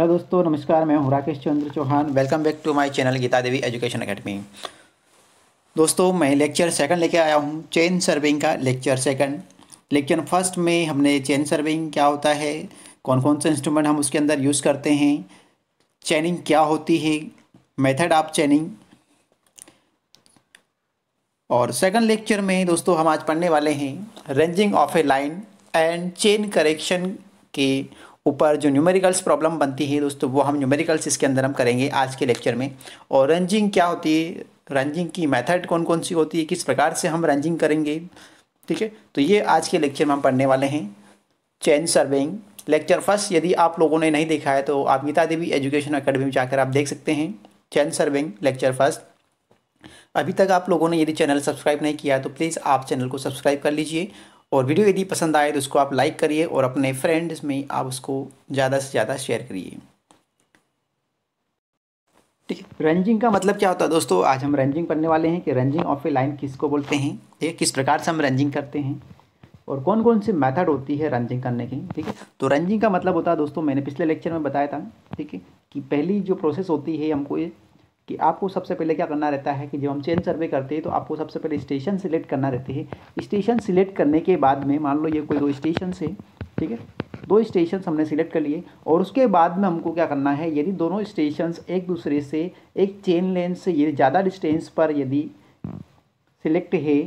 Hello दोस्तों, नमस्कार। मैं हूं Rakesh Chandra Chauhan. Welcome back to my channel Geeta Devi education academy. दोस्तों, मैं लेक्चर सेकंड लेके आया हूं, चेन सर्विंग का लेक्चर सेकंड। लेक्चर फर्स्ट में हमने चेन सर्विंग क्या होता है, कौन कौन से इंस्ट्रूमेंट हम उसके अंदर यूज़ करते हैं, चेनिंग क्या होती है, मेथड ऑफ चेनिंग। और सेकंड लेक्चर में दोस्तों हम आज पढ़ने वाले हैं ranging of a line and chain correction के ऊपर जो न्यूमेरिकल्स प्रॉब्लम बनती है दोस्तों, वो हम न्यूमेरिकल्स इसके अंदर हम करेंगे आज के लेक्चर में। और रेंजिंग क्या होती है, रेंजिंग की मेथड कौन कौन सी होती है, किस प्रकार से हम रेंजिंग करेंगे, ठीक है। तो ये आज के लेक्चर में हम पढ़ने वाले हैं चेन सर्विंग लेक्चर फर्स्ट। यदि आप लोगों ने नहीं देखा है तो आप गीता देवी एजुकेशन अकेडमी में जाकर आप देख सकते हैं चेन सर्विंग लेक्चर फर्स्ट। अभी तक आप लोगों ने यदि चैनल सब्सक्राइब नहीं किया है तो प्लीज़ आप चैनल को सब्सक्राइब कर लीजिए। और वीडियो यदि पसंद आए तो उसको आप लाइक करिए और अपने फ्रेंड्स में आप उसको ज़्यादा से ज़्यादा शेयर करिए, ठीक है। रेंजिंग का मतलब क्या होता है दोस्तों, आज हम रेंजिंग पढ़ने वाले हैं कि रेंजिंग ऑफ ए लाइन किसको बोलते हैं, ठीक है, किस प्रकार से हम रेंजिंग करते हैं और कौन कौन सी मेथड होती है रेंजिंग करने की, ठीक है। तो रेंजिंग का मतलब होता है दोस्तों, मैंने पिछले लेक्चर में बताया था, ठीक है, कि पहली जो प्रोसेस होती है हमको ये कि आपको सबसे पहले क्या करना रहता है कि जब हम चेन सर्वे करते हैं तो आपको सबसे पहले स्टेशन सिलेक्ट करना रहती है। स्टेशन सिलेक्ट करने के बाद में मान लो ये कोई दो स्टेशन है, ठीक है, दो स्टेशन हमने सिलेक्ट कर लिए और उसके बाद में हमको क्या करना है, यदि दोनों स्टेशन एक दूसरे से एक चेन लेंथ से ये ज़्यादा डिस्टेंस पर यदि सिलेक्ट है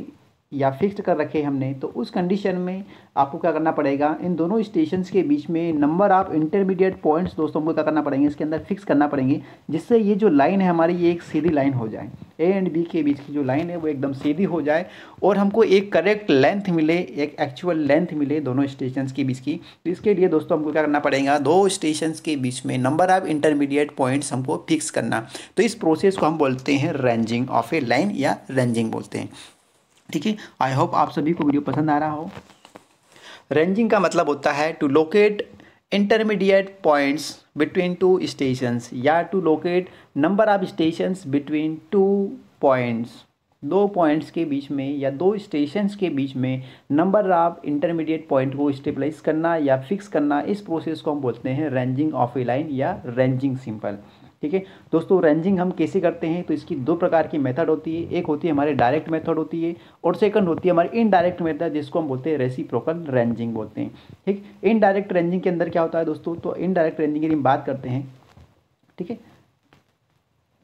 या फिक्स्ड कर रखे हमने, तो उस कंडीशन में आपको क्या करना पड़ेगा, इन दोनों स्टेशंस के बीच में नंबर ऑफ इंटरमीडिएट पॉइंट्स दोस्तों को क्या करना पड़ेंगे, इसके अंदर फिक्स करना पड़ेंगे, जिससे ये जो लाइन है हमारी ये एक सीधी लाइन हो जाए। ए एंड बी के बीच की जो लाइन है वो एकदम सीधी हो जाए और हमको एक करेक्ट लेंथ मिले, एक एक्चुअल लेंथ मिले दोनों स्टेशंस के बीच की। तो इसके लिए दोस्तों हमको क्या करना पड़ेगा, दो स्टेशंस के बीच में नंबर ऑफ इंटरमीडिएट पॉइंट्स हमको फिक्स करना। तो इस प्रोसेस को हम बोलते हैं रेंजिंग ऑफ ए लाइन या रेंजिंग बोलते हैं, ठीक है। आई होप आप सभी को वीडियो पसंद आ रहा हो। रेंजिंग का मतलब होता है to locate intermediate points between two stations या to locate number of stations between two points. दो पॉइंट्स के बीच में या दो स्टेशंस के बीच में नंबर ऑफ इंटरमीडिएट पॉइंट को स्टेबलाइज करना या फिक्स करना, इस प्रोसेस को हम बोलते हैं रेंजिंग ऑफ ए लाइन या रेंजिंग सिंपल, ठीक है। दोस्तों, रेंजिंग हम कैसे करते हैं, तो इसकी दो प्रकार की मेथड होती है। एक होती है हमारी डायरेक्ट मेथड होती है और सेकंड होती है हमारी इनडायरेक्ट मेथड, जिसको हम बोलते हैं रेसिप्रोकल रेंजिंग बोलते हैं, ठीक। इनडायरेक्ट रेंजिंग के अंदर क्या होता है दोस्तों, तो इनडायरेक्ट रेंजिंग की हम बात करते हैं, ठीक है।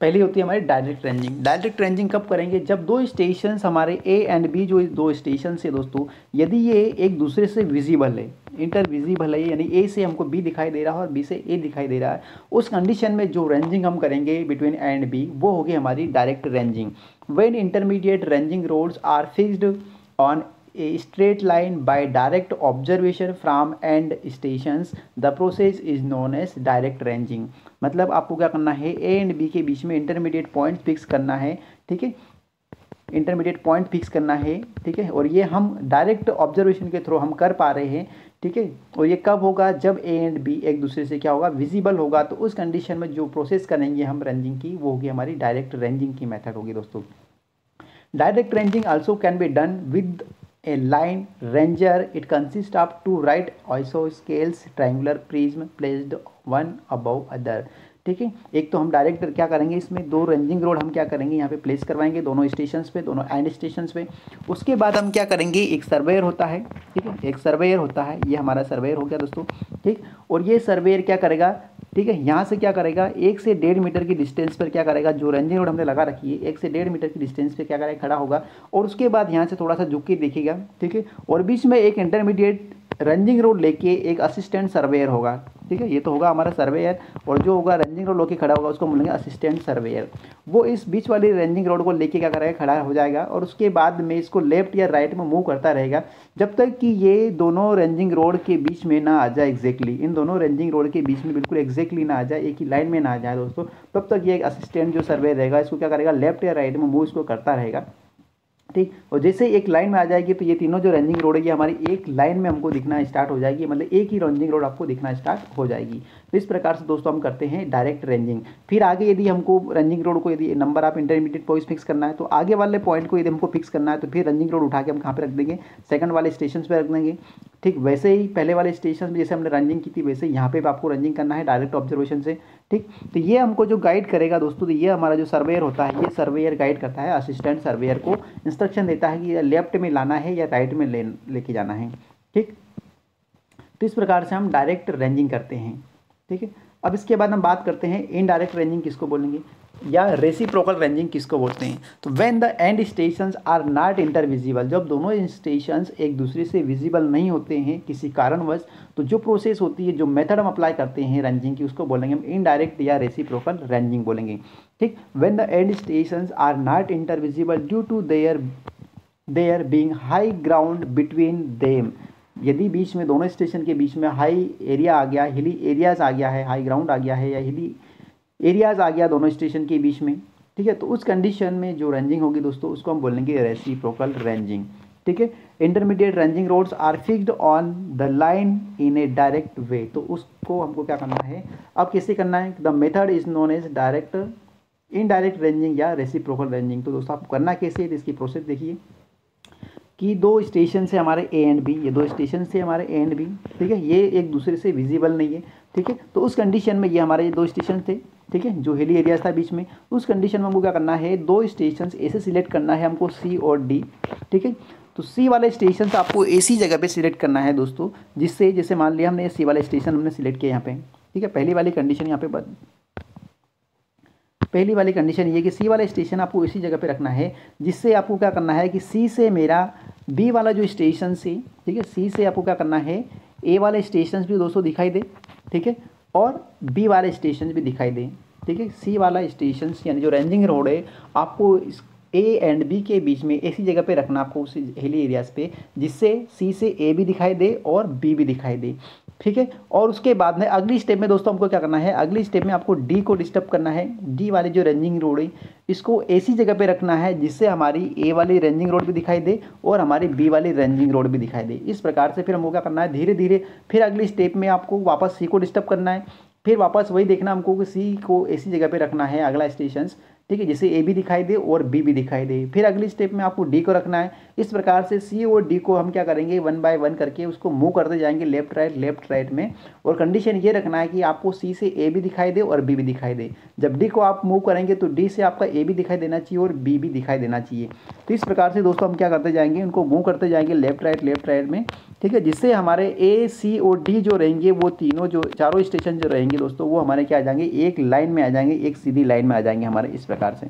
पहली होती है हमारी डायरेक्ट रेंजिंग। डायरेक्ट रेंजिंग कब करेंगे, जब दो स्टेशन हमारे ए एंड बी, जो दो स्टेशन है दोस्तों, यदि ये एक दूसरे से विजिबल है, इंटर विजिबल है, यानी ए से हमको बी दिखाई दे रहा है और बी से ए दिखाई दे रहा है, उस कंडीशन में जो रेंजिंग हम करेंगे बिटवीन ए एंड बी, वो होगी हमारी direct ranging. When intermediate ranging rods are fixed on a straight line by direct observation from end stations, the process is known as direct ranging। मतलब आपको क्या करना है, ए एंड बी के बीच में इंटरमीडिएट पॉइंट फिक्स करना है, ठीक है, इंटरमीडिएट पॉइंट फिक्स करना है, ठीक है। और ये हम डायरेक्ट ऑब्जर्वेशन के थ्रू हम कर पा रहे हैं, ठीक है। और ये कब होगा, जब ए एंड बी एक दूसरे से क्या होगा, विजिबल होगा। तो उस कंडीशन में जो प्रोसेस करेंगे हम रेंजिंग की, वो होगी हमारी डायरेक्ट रेंजिंग की मेथड होगी दोस्तों। Direct ranging also can be done with a line ranger। It consists of two right isosceles triangular prism placed one above other, ठीक है। एक तो हम डायरेक्ट क्या करेंगे, इसमें दो रेंजिंग रोड हम क्या करेंगे यहाँ पे प्लेस करवाएंगे दोनों स्टेशंस पे, दोनों एंड स्टेशंस पे। उसके बाद हम क्या करेंगे, एक सर्वेयर होता है, ठीक है, एक सर्वेयर होता है, ये हमारा सर्वेयर हो गया दोस्तों, ठीक। और ये सर्वेयर क्या करेगा, ठीक है, यहाँ से क्या करेगा, 1 से 1.5 मीटर की डिस्टेंस पर क्या करेगा, जो रेंजिंग रोड हमने लगा रखी है 1 से 1.5 मीटर की डिस्टेंस पे क्या करेगा, खड़ा होगा। और उसके बाद यहाँ से थोड़ा सा झुक के देखेगा, ठीक है, और बीच में एक इंटरमीडिएट रेंजिंग रोड लेके एक असिस्टेंट सर्वेयर होगा, ठीक है। ये तो होगा हमारा सर्वेयर, और जो होगा रेंजिंग रोड लेके खड़ा होगा उसको बोलेंगे असिस्टेंट सर्वेयर। वो इस बीच वाली रेंजिंग रोड को लेके क्या करेगा, खड़ा हो जाएगा और उसके बाद में इसको लेफ्ट या राइट में मूव करता रहेगा जब तक कि ये दोनों रेंजिंग रोड के बीच में ना आ जाए एग्जैक्टली, इन दोनों रेंजिंग रोड के बीच में बिल्कुल एग्जैक्टली ना आ जाए, एक ही लाइन में ना आ जाए दोस्तों। तब तक ये एक असिस्टेंट जो सर्वेयर रहेगा इसको क्या करेगा, लेफ्ट या राइट में मूव इसको करता रहेगा, ठीक। और जैसे एक लाइन में आ जाएगी तो ये तीनों जो रेंजिंग रोड है ये हमारी एक लाइन में हमको दिखना स्टार्ट हो जाएगी, मतलब एक ही रेंजिंग रोड आपको दिखना स्टार्ट हो जाएगी। तो इस प्रकार से दोस्तों हम करते हैं डायरेक्ट रेंजिंग। फिर आगे यदि हमको रेंजिंग रोड को यदि number of intermediate points fix करना है, तो आगे वाले पॉइंट को यदि हमको फिक्स करना है तो फिर रेंजिंग रोड उठा के हम कहाँ पे रख देंगे, सेकंड वाले स्टेशन पे रख देंगे। ठीक वैसे ही पहले वाले स्टेशन में जैसे हमने रंजिंग की थी वैसे यहाँ पे भी आपको रंजिंग करना है डायरेक्ट ऑब्जर्वेशन से। ठीक, तो ये हमको जो गाइड करेगा दोस्तों, तो ये हमारा जो सर्वेयर होता है, ये सर्वेयर गाइड करता है, असिस्टेंट सर्वेयर को इंस्ट्रक्शन देता है कि लेफ्ट में लाना है या राइट में लेके जाना है। ठीक, तो इस प्रकार से हम डायरेक्ट रेंजिंग करते हैं। ठीक है, अब इसके बाद हम बात करते हैं इनडायरेक्ट रेंजिंग किसको बोलेंगे या रेसिप्रोकल रेंजिंग किसको बोलते हैं। तो when the end stations are not intervisible, जब दोनों स्टेशंस एक दूसरे से विजिबल नहीं होते हैं किसी कारणवश, तो जो प्रोसेस होती है, जो मेथड हम अप्लाई करते हैं रेंजिंग की, उसको बोलेंगे हम इनडायरेक्ट या रेसिप्रोकल रेंजिंग बोलेंगे। ठीक, when the end stations are not intervisible due to their being high ground between them, यदि बीच में दोनों स्टेशन के बीच में हाई एरिया आ गया, हिली एरियाज आ गया है, हाई ग्राउंड आ गया है या हिली एरियाज आ गया दोनों स्टेशन के बीच में, ठीक है, तो उस कंडीशन में जो रेंजिंग होगी दोस्तों उसको हम बोलेंगे रेसिप्रोकल रेंजिंग। ठीक है, intermediate ranging rods are fixed on the line in a direct way, तो उसको हमको क्या करना है, अब कैसे करना है, the method is known as direct indirect ranging या रेसिप्रोकल रेंजिंग। तो दोस्तों आपको करना कैसे है, इसकी प्रोसेस देखिए कि दो स्टेशन से हमारे ए एंड बी, ये दो स्टेशन से हमारे ए एंड बी, ठीक है, ये एक दूसरे से विजिबल नहीं है। ठीक है, तो उस कंडीशन में ये हमारे दो स्टेशन थे, ठीक है, जो हिली एरियाज था बीच में, उस कंडीशन में हमको क्या करना है, दो स्टेशन ऐसे सिलेक्ट करना है हमको सी और डी। ठीक है, तो सी वाले स्टेशन आपको ऐसी जगह पे सिलेक्ट करना है दोस्तों, जिससे जैसे मान लिया हमने सी वाला स्टेशन हमने सिलेक्ट किया यहाँ पे। ठीक है, पहली वाली कंडीशन यहाँ पे पहली वाली कंडीशन ये कि सी वाला स्टेशन आपको इसी जगह पे रखना है, जिससे आपको क्या करना है कि सी से मेरा बी वाला जो स्टेशन से, ठीक है, सी से आपको क्या करना है, ए वाले स्टेशन भी दोस्तों दिखाई दे, ठीक है, और बी वाले स्टेशन भी दिखाई दे। ठीक है, सी वाला स्टेशन यानी जो रेंजिंग रोड है आपको ए एंड बी के बीच में ऐसी जगह पे रखना आपको उस हिली एरियाज पे, जिससे सी से ए भी दिखाई दे और बी भी दिखाई दे। ठीक है, और उसके बाद में अगली स्टेप में दोस्तों हमको क्या करना है, अगली स्टेप में आपको डी को डिस्टर्ब करना है। डी वाली जो रेंजिंग रोड है इसको ऐसी जगह पे रखना है जिससे हमारी ए वाली रेंजिंग रोड भी दिखाई दे और हमारी बी वाली रेंजिंग रोड भी दिखाई दे। इस प्रकार से फिर हमको क्या करना है, धीरे धीरे फिर अगली स्टेप में आपको वापस सी को डिस्टर्ब करना है, फिर वापस वही देखना हमको कि सी को ऐसी जगह पे रखना है अगला स्टेशन, ठीक है, जिससे ए भी दिखाई दे और बी भी दिखाई दे। फिर अगली स्टेप में आपको डी को रखना है। इस प्रकार से सी और डी को हम क्या करेंगे, वन बाय वन करके उसको मूव करते जाएंगे लेफ्ट राइट में, और कंडीशन ये रखना है कि आपको सी से ए भी दिखाई दे और बी भी दिखाई दे। जब डी को आप मूव करेंगे तो डी से आपका ए भी दिखाई देना चाहिए और बी भी दिखाई देना चाहिए। तो इस प्रकार से दोस्तों हम क्या करते जाएंगे, उनको मूव करते जाएंगे लेफ्ट राइट में, ठीक है, जिससे हमारे ए सी और डी जो रहेंगे वो तीनों जो चारों स्टेशन जो रहेंगे दोस्तों वो हमारे क्या आ जाएंगे, एक लाइन में आ जाएंगे, एक सीधी लाइन में आ जाएंगे हमारे इस प्रकार से।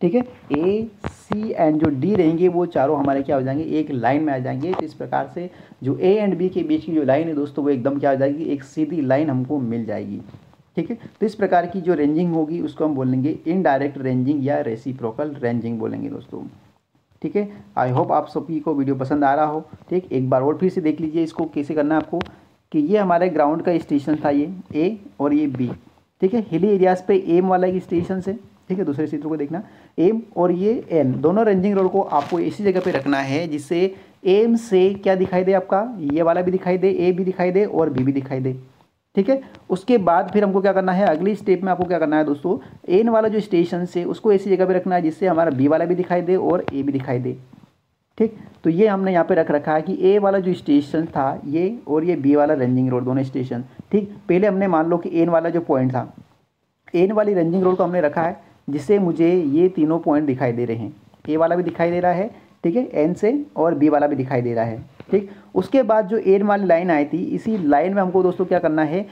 ठीक है, ए सी एंड जो डी रहेंगे वो चारों हमारे क्या हो जाएंगे, एक लाइन में आ जाएंगे। तो इस प्रकार से जो ए एंड बी के बीच की जो लाइन है दोस्तों वो एकदम क्या हो जाएगी, एक सीधी लाइन हमको मिल जाएगी। ठीक है, तो इस प्रकार की जो रेंजिंग होगी उसको हम बोलेंगे इनडायरेक्ट रेंजिंग या रेसिप्रोकल रेंजिंग बोलेंगे दोस्तों। ठीक है, आई होप आप सभी को वीडियो पसंद आ रहा हो। ठीक, एक बार और फिर से देख लीजिए इसको कैसे करना है आपको, कि ये हमारे ग्राउंड का स्टेशन था, ये ए और ये बी। ठीक है, हिली एरियाज पे एम वाला एक स्टेशन से, ठीक है, दूसरे चित्र को देखना, एम और ये एन दोनों रेंजिंग रोड को आपको इसी जगह पे रखना है जिससे एम से क्या दिखाई दे, आपका ये वाला भी दिखाई दे, ए भी दिखाई दे और बी भी दिखाई दे। ठीक है, उसके बाद फिर हमको क्या करना है, अगली स्टेप में आपको क्या करना है दोस्तों, एन वाला जो स्टेशन से उसको ऐसी जगह पे रखना है जिससे हमारा बी वाला भी दिखाई दे और ए भी दिखाई दे। ठीक, तो ये हमने यहाँ पे रख रखा है कि ए वाला जो स्टेशन था ये और ये बी वाला रेंजिंग रोड दोनों स्टेशन। ठीक, पहले हमने मान लो कि एन वाला जो पॉइंट था, एन वाली रेंजिंग रोड को हमने रखा है जिससे मुझे ये तीनों पॉइंट दिखाई दे रहे हैं, ए वाला भी दिखाई दे रहा है, ठीक है, एन से, और बी वाला भी दिखाई दे रहा है। ठीक, उसके बाद जो एन वाली लाइन आई थी, इसी लाइन में हमको दोस्तों क्या करना है,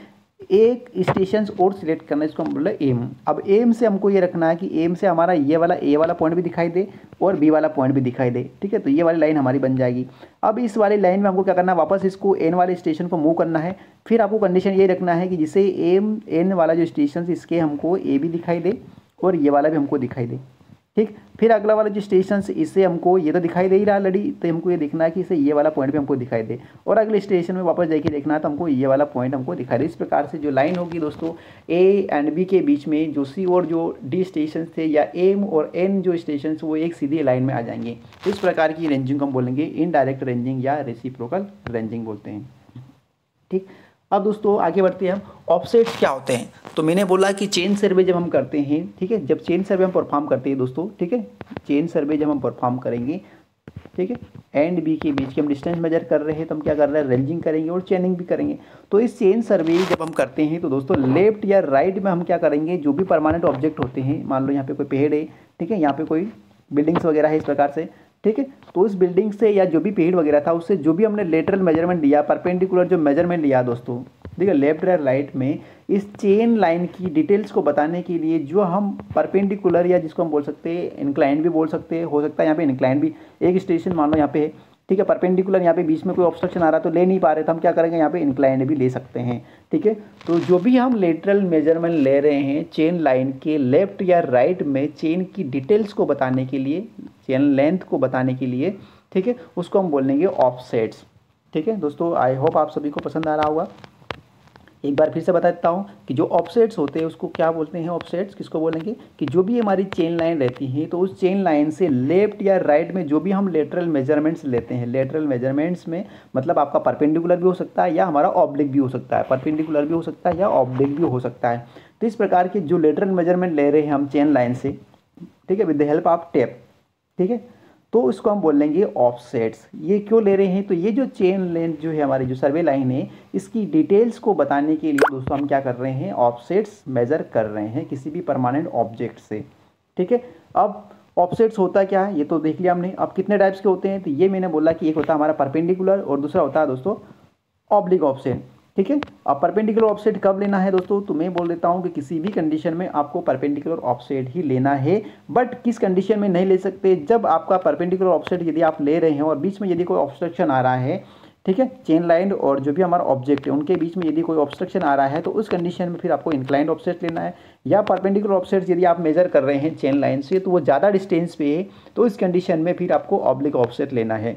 एक स्टेशन और सिलेक्ट करना है, इसको हम बोल रहे हैं एम। अब एम से हमको ये रखना है कि एम से हमारा ये वाला ए वाला पॉइंट भी दिखाई दे और बी वाला पॉइंट भी दिखाई दे। ठीक है, तो ये वाली लाइन हमारी बन जाएगी। अब इस वाली लाइन में हमको क्या करना है, वापस इसको एन वाले स्टेशन को मूव करना है। फिर आपको कंडीशन ये रखना है कि जिससे एम एन वाला जो स्टेशन इसके हमको ए भी दिखाई दे और ये वाला भी हमको दिखाई दे। ठीक, फिर अगला वाला जो स्टेशन इससे हमको ये तो दिखाई दे ही रहा लड़ी, तो हमको ये देखना है कि इसे ये वाला पॉइंट भी हमको दिखाई दे, और अगले स्टेशन में वापस जाके देखना है तो हमको ये वाला पॉइंट हमको दिखाई दे। इस प्रकार से जो लाइन होगी दोस्तों ए एंड बी के बीच में, जो सी और जो डी स्टेशन थे या एम और एन जो स्टेशन वो एक सीधी लाइन में आ जाएंगे। इस प्रकार की रेंजिंग को हम बोलेंगे इनडायरेक्ट रेंजिंग या रेसिप्रोकल रेंजिंग बोलते हैं। ठीक, अब दोस्तों आगे बढ़ते हैं हम, ऑफसेट्स क्या होते हैं। तो मैंने बोला कि चेन सर्वे जब हम करते हैं, ठीक है, जब चेन सर्वे हम परफॉर्म करते हैं दोस्तों, ठीक है, चेन सर्वे जब हम परफॉर्म करेंगे ठीक है, ए एंड बी के बीच की हम डिस्टेंस मेजर कर रहे हैं, तो हम क्या कर रहे हैं, रेंजिंग करेंगे और चेनिंग भी करेंगे। तो इस चेन सर्वे जब हम करते हैं तो दोस्तों लेफ्ट या राइट में हम क्या करेंगे, जो भी परमानेंट ऑब्जेक्ट होते हैं, मान लो यहाँ पे कोई पेड़ है, ठीक है, यहाँ पे कोई बिल्डिंग्स वगैरह है इस प्रकार से, ठीक है, तो उस बिल्डिंग से या जो भी पेड़ वगैरह था उससे जो भी हमने लेटरल मेजरमेंट लिया, परपेंडिकुलर जो मेजरमेंट लिया दोस्तों, ठीक है, लेफ्ट या राइट में, इस चेन लाइन की डिटेल्स को बताने के लिए जो हम परपेंडिकुलर या जिसको हम बोल सकते हैं इंक्लाइन भी बोल सकते हैं, हो सकता है यहाँ पे इंक्लाइन भी, एक स्टेशन मान लो यहाँ पे है, ठीक है, परपेंडिकुलर यहाँ पे बीच में कोई ऑब्स्ट्रक्शन आ रहा है तो ले नहीं पा रहे, तो हम क्या करेंगे, यहाँ पे इंक्लाइन भी ले सकते हैं। ठीक है, तो जो भी हम लेटरल मेजरमेंट ले रहे हैं चेन लाइन के लेफ्ट या राइट में, चेन की डिटेल्स को बताने के लिए, चेन लेंथ को बताने के लिए, ठीक है, उसको हम बोलेंगे ऑफसेट्स। ठीक है दोस्तों, आई होप आप सभी को पसंद आ रहा होगा। एक बार फिर से बता देता हूँ कि जो ऑफसेट्स होते हैं उसको क्या बोलते हैं, ऑफसेट्स किसको बोलेंगे, कि जो भी हमारी चेन लाइन रहती है तो उस चेन लाइन से लेफ्ट या राइट में जो भी हम लेटरल मेजरमेंट्स लेते हैं, लेटरल मेजरमेंट्स में मतलब आपका परपेंडिकुलर भी हो सकता है या हमारा ऑब्लिक भी हो सकता है, परपेंडिकुलर भी हो सकता है या ऑब्लिक भी हो सकता है। तो इस प्रकार के जो लेटरल मेजरमेंट ले रहे हैं हम चेन लाइन से, ठीक है, with the help of tape, ठीक है, तो इसको हम बोलेंगे ऑफसेट्स। ये क्यों ले रहे हैं, तो ये जो चेन लेंथ जो है हमारी जो सर्वे लाइन है, इसकी डिटेल्स को बताने के लिए दोस्तों हम क्या कर रहे हैं, ऑफसेट्स मेजर कर रहे हैं किसी भी परमानेंट ऑब्जेक्ट से। ठीक है, अब ऑफसेट्स होता क्या है ये तो देख लिया हमने। अब कितने टाइप्स के होते हैं, तो ये मैंने बोला कि एक होता है हमारा परपेंडिकुलर और दूसरा होता है दोस्तों ऑब्लिक ऑफसेट। ठीक है, अब परपेंडिकुलर ऑफसेट कब लेना है दोस्तों, तो मैं बोल देता हूं कि किसी भी कंडीशन में आपको परपेंडिकुलर ऑफसेट ही लेना है। बट किस कंडीशन में नहीं ले सकते, जब आपका परपेंडिकुलर ऑफसेट यदि आप ले रहे हैं और बीच में यदि कोई ऑब्स्ट्रक्शन आ रहा है, ठीक है, चेन लाइन और जो भी हमारा ऑब्जेक्ट है उनके बीच में यदि कोई ऑब्स्ट्रक्शन आ रहा है तो उस कंडीशन में फिर आपको इंक्लाइंड ऑफसेट लेना है। या परपेंडिकुलर ऑफसेट यदि आप मेजर कर रहे हैं चेन लाइन से तो वो ज़्यादा डिस्टेंस पे है, तो इस कंडीशन में फिर आपको ऑब्लिक ऑफसेट लेना है।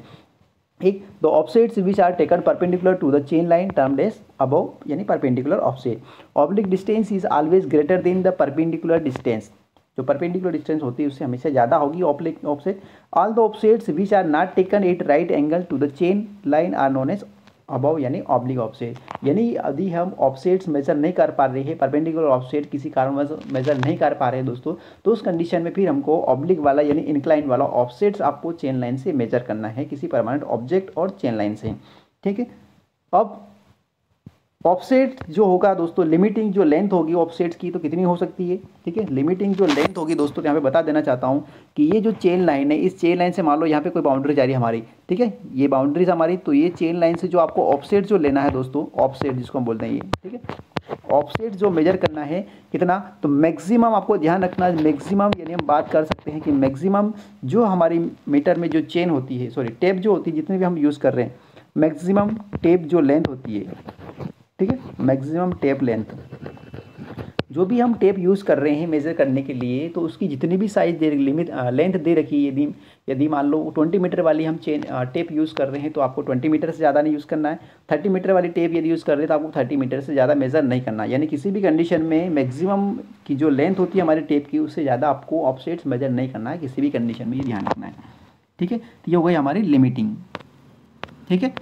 ठीक, the offsets which are taken perpendicular to the chain line termed as above, यानी perpendicular offset. Oblique distance is always greater than the perpendicular distance, जो परपेंडिकुलर डिस्टेंस होती है उससे हमेशा ज़्यादा होगी oblique offset. All the offsets which are not taken at right angle to the chain line are known as above, यानी oblique offset. यानी यदि हम ऑफसेट्स मेजर नहीं कर पा रहे हैं, परपेंडिकुलर ऑफसेट किसी कारणवश मेजर नहीं कर पा रहे हैं दोस्तों, तो उस कंडीशन में फिर हमको ऑब्लिक वाला यानी इंक्लाइन वाला ऑफसेट्स आपको चेन लाइन से मेजर करना है, किसी परमानेंट ऑब्जेक्ट और चेन लाइन से। ठीक है, अब ऑफसेट जो होगा दोस्तों, लिमिटिंग जो लेंथ होगी ऑफसेट्स की तो कितनी हो सकती है। ठीक है, लिमिटिंग जो लेंथ होगी दोस्तों, यहाँ पे बता देना चाहता हूँ कि ये जो चेन लाइन है, इस चेन लाइन से मान लो यहाँ पे कोई बाउंड्री जा रही है हमारी, ठीक है, ये बाउंड्रीज हमारी, तो ये चेन लाइन से जो आपको ऑफसेट जो लेना है दोस्तों, ऑफसेट जिसको हम बोलते हैं ये, ठीक है, ऑफसेट जो मेजर करना है कितना, तो मैक्सिमम आपको ध्यान रखना है, मैक्सिमम यानी हम बात कर सकते हैं कि मैक्सिमम जो हमारी मीटर में जो चेन होती है, सॉरी टेप जो होती है, जितनी भी हम यूज़ कर रहे हैं, मैक्सिमम टेप जो लेंथ होती है, ठीक है, मैक्सिमम टेप लेंथ, जो भी हम टेप यूज़ कर रहे हैं मेज़र करने के लिए, तो उसकी जितनी भी साइज दे लिमिट लेंथ दे रखी है, यदि यदि मान लो 20 मीटर वाली हम चेन टेप यूज़ कर रहे हैं तो आपको 20 मीटर से ज़्यादा नहीं यूज़ करना है। 30 मीटर वाली टेप यदि यूज़ कर रहे हैं तो आपको 30 मीटर से ज़्यादा मेज़र नहीं करना है। यानी किसी भी कंडीशन में मैक्सिमम की जो लेंथ होती है हमारी टेप की, उससे ज़्यादा आपको ऑफसेट्स मेजर नहीं करना है किसी भी कंडीशन में, ये ध्यान रखना है। ठीक है, तो ये हो गई हमारी लिमिटिंग। ठीक है,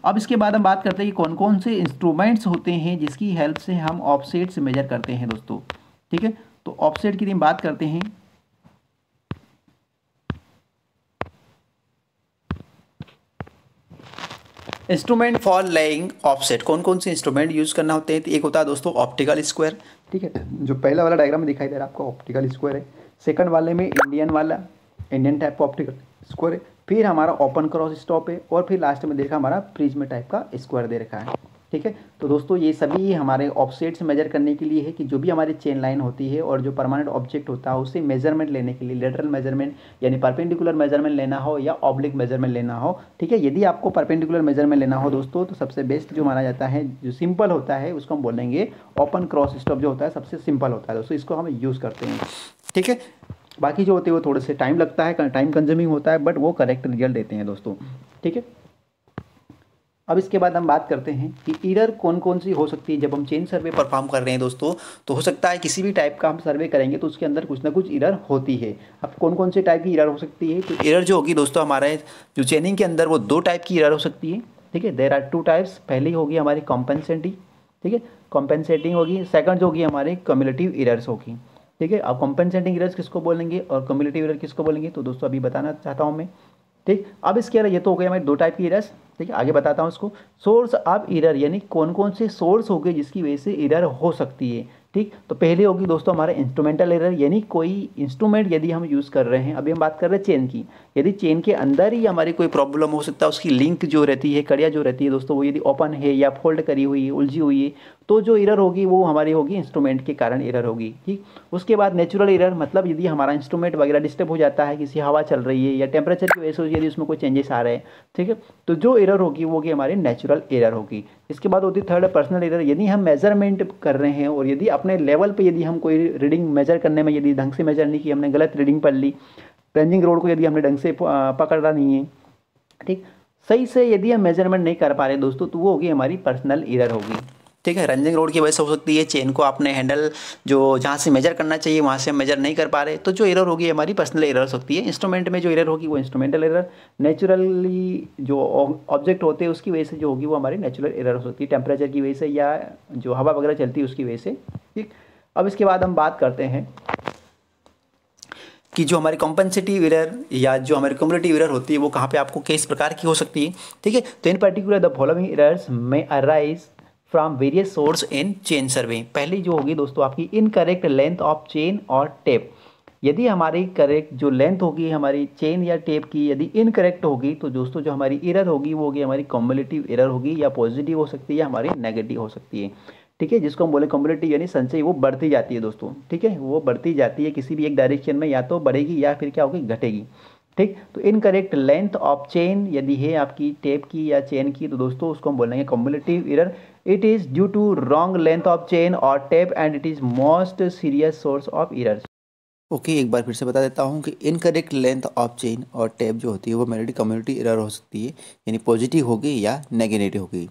अब इसके बाद हम बात करते हैं कि कौन कौन से इंस्ट्रूमेंट्स होते हैं जिसकी हेल्प से हम ऑफसेट्स मेजर करते हैं दोस्तों। ठीक है, तो ऑफसेट की हम बात करते हैं। इंस्ट्रूमेंट फॉर लेइंग ऑफसेट, कौन कौन से इंस्ट्रूमेंट यूज़ करना होते हैं, तो एक होता है दोस्तों ऑप्टिकल स्क्वायर। ठीक है, जो पहला वाला डायग्राम में दिखाई दे रहा है आपको ऑप्टिकल स्क्वायर है। सेकंड वाले में इंडियन वाला, इंडियन टाइप का ऑप्टिकल स्क्वायर है। फिर हमारा ओपन क्रॉस स्टॉप है और फिर लास्ट में देखा हमारा प्रिज्म टाइप का स्क्वायर दे रखा है। ठीक है, तो दोस्तों ये सभी हमारे ऑफसेट्स मेजर करने के लिए है कि जो भी हमारी चेन लाइन होती है और जो परमानेंट ऑब्जेक्ट होता है उससे मेजरमेंट लेने के लिए, लेटरल मेजरमेंट यानी परपेंडिकुलर मेजरमेंट लेना हो या ऑब्लिक मेजरमेंट लेना हो। ठीक है, यदि आपको परपेंडिकुलर मेजरमेंट लेना हो दोस्तों तो सबसे बेस्ट जो माना जाता है, जो सिंपल होता है, उसको हम बोलेंगे ओपन क्रॉस स्टॉप, जो होता है सबसे सिंपल होता है दोस्तों, इसको हम यूज़ करते हैं। ठीक है, बाकी जो होते हैं वो थोड़े से टाइम लगता है, टाइम कंज्यूमिंग होता है, बट वो करेक्ट रिजल्ट देते हैं दोस्तों। ठीक है, अब इसके बाद हम बात करते हैं कि एरर कौन कौन सी हो सकती है जब हम चेन सर्वे परफॉर्म कर रहे हैं दोस्तों। तो हो सकता है किसी भी टाइप का हम सर्वे करेंगे तो उसके अंदर कुछ ना कुछ एरर होती है। अब कौन कौन से टाइप की एरर हो सकती है, तो एरर जो होगी दोस्तों हमारे जो चेनिंग के अंदर वो 2 टाइप की एरर हो सकती है। ठीक है, देयर आर 2 टाइप्स। पहली होगी हमारी कॉम्पेंसेटिंग, ठीक है, कॉम्पेंसेटिंग होगी। सेकंड जो होगी हमारी क्यूमुलेटिव एरर्स होगी। ठीक है, अब कॉम्पेंसेटिंग एरर्स किसको बोलेंगे और क्यूमुलेटिव एरर किसको बोलेंगे, तो दोस्तों अभी बताना चाहता हूँ मैं। ठीक, अब इसके अलावा ये तो हो गया हमारे दो टाइप की एरर्स। ठीक है, आगे बताता हूँ इसको। सोर्स ऑफ एरर यानी कौन कौन से सोर्स हो गए जिसकी वजह से एरर हो सकती है। ठीक, तो पहले होगी दोस्तों हमारा इंस्ट्रूमेंटल एरर, यानी कोई इंस्ट्रूमेंट यदि हम यूज़ कर रहे हैं, अभी हम बात कर रहे हैं चेन की, यदि चेन के अंदर ही हमारी कोई प्रॉब्लम हो सकता है, उसकी लिंक जो रहती है, कड़िया जो रहती है दोस्तों, वो यदि ओपन है या फोल्ड करी हुई है, उलझी हुई है, तो जो एरर होगी वो हमारी होगी इंस्ट्रूमेंट के कारण एरर होगी। ठीक, उसके बाद नेचुरल एरर, मतलब यदि हमारा इंस्ट्रूमेंट वगैरह डिस्टर्ब हो जाता है, किसी हवा चल रही है या टेम्परेचर की वजह से यदि उसमें कोई चेंजेस आ रहे हैं, ठीक है, तो जो एरर होगी वो होगी हमारी नेचुरल एरर होगी। इसके बाद होती है थर्ड पर्सनल एरर, यदि हम मेजरमेंट कर रहे हैं और यदि अपने लेवल पे यदि हम कोई रीडिंग मेजर करने में यदि ढंग से मेजर नहीं की, हमने गलत रीडिंग पढ़ ली, रेंजिंग रोड को यदि हमने ढंग से पकड़ा नहीं है, ठीक, सही से यदि हम मेजरमेंट नहीं कर पा रहे दोस्तों, तो वो होगी हमारी पर्सनल एरर होगी। ठीक है, रंजिंग रोड की वजह से हो सकती है, चेन को आपने हैंडल जो जहाँ से मेजर करना चाहिए वहाँ से हम मेजर नहीं कर पा रहे, तो जो एरर होगी हमारी पर्सनल एरर हो सकती है। इंस्ट्रूमेंट में जो एरर होगी वो इंस्ट्रूमेंटल एरर, नेचुरली जो ऑब्जेक्ट होते हैं उसकी वजह से जो होगी वो हमारी नेचुरल एरर हो सकती है, टेम्परेचर की वजह से या जो हवा वगैरह चलती है उसकी वजह से। ठीक, अब इसके बाद हम बात करते हैं कि जो हमारी कॉम्पेंसेटिव एरर या जो हमारी क्यूमुलेटिव एरर होती है वो कहाँ पे आपको किस प्रकार की हो सकती है। ठीक है, तो in particular the following errors में arise from various source in chain survey. पहली जो होगी दोस्तों आपकी इनकरेक्ट लेंथ ऑफ चेन और टेप। यदि हमारी करेक्ट जो लेंथ होगी हमारी चेन या टेप की यदि इनकरेक्ट होगी तो दोस्तों जो हमारी एरर होगी वो होगी हमारी कॉम्युलेटिव एरर होगी, या पॉजिटिव हो सकती है या हमारी नेगेटिव हो सकती है। ठीक है, जिसको हम बोले कॉम्युलेटिव यानी संचय, वो बढ़ती जाती है दोस्तों। ठीक है, वो बढ़ती जाती है किसी भी एक डायरेक्शन में, या तो बढ़ेगी या फिर क्या होगी घटेगी। ठीक, तो इनकरेक्ट लेंथ ऑफ चेन यदि है आपकी टेप की या चेन की, तो दोस्तों उसको हम बोलेंगे cumulative error. It is due to wrong length of chain और tape and it is most serious source of errors. Okay, एक बार फिर से बता देता हूँ कि इनकरेक्ट लेंथ ऑफ चेन और टेप जो होती है वो मेरी कम्युनिटी एरर हो सकती है, यानी पॉजिटिव होगी या नेगेटिव होगी।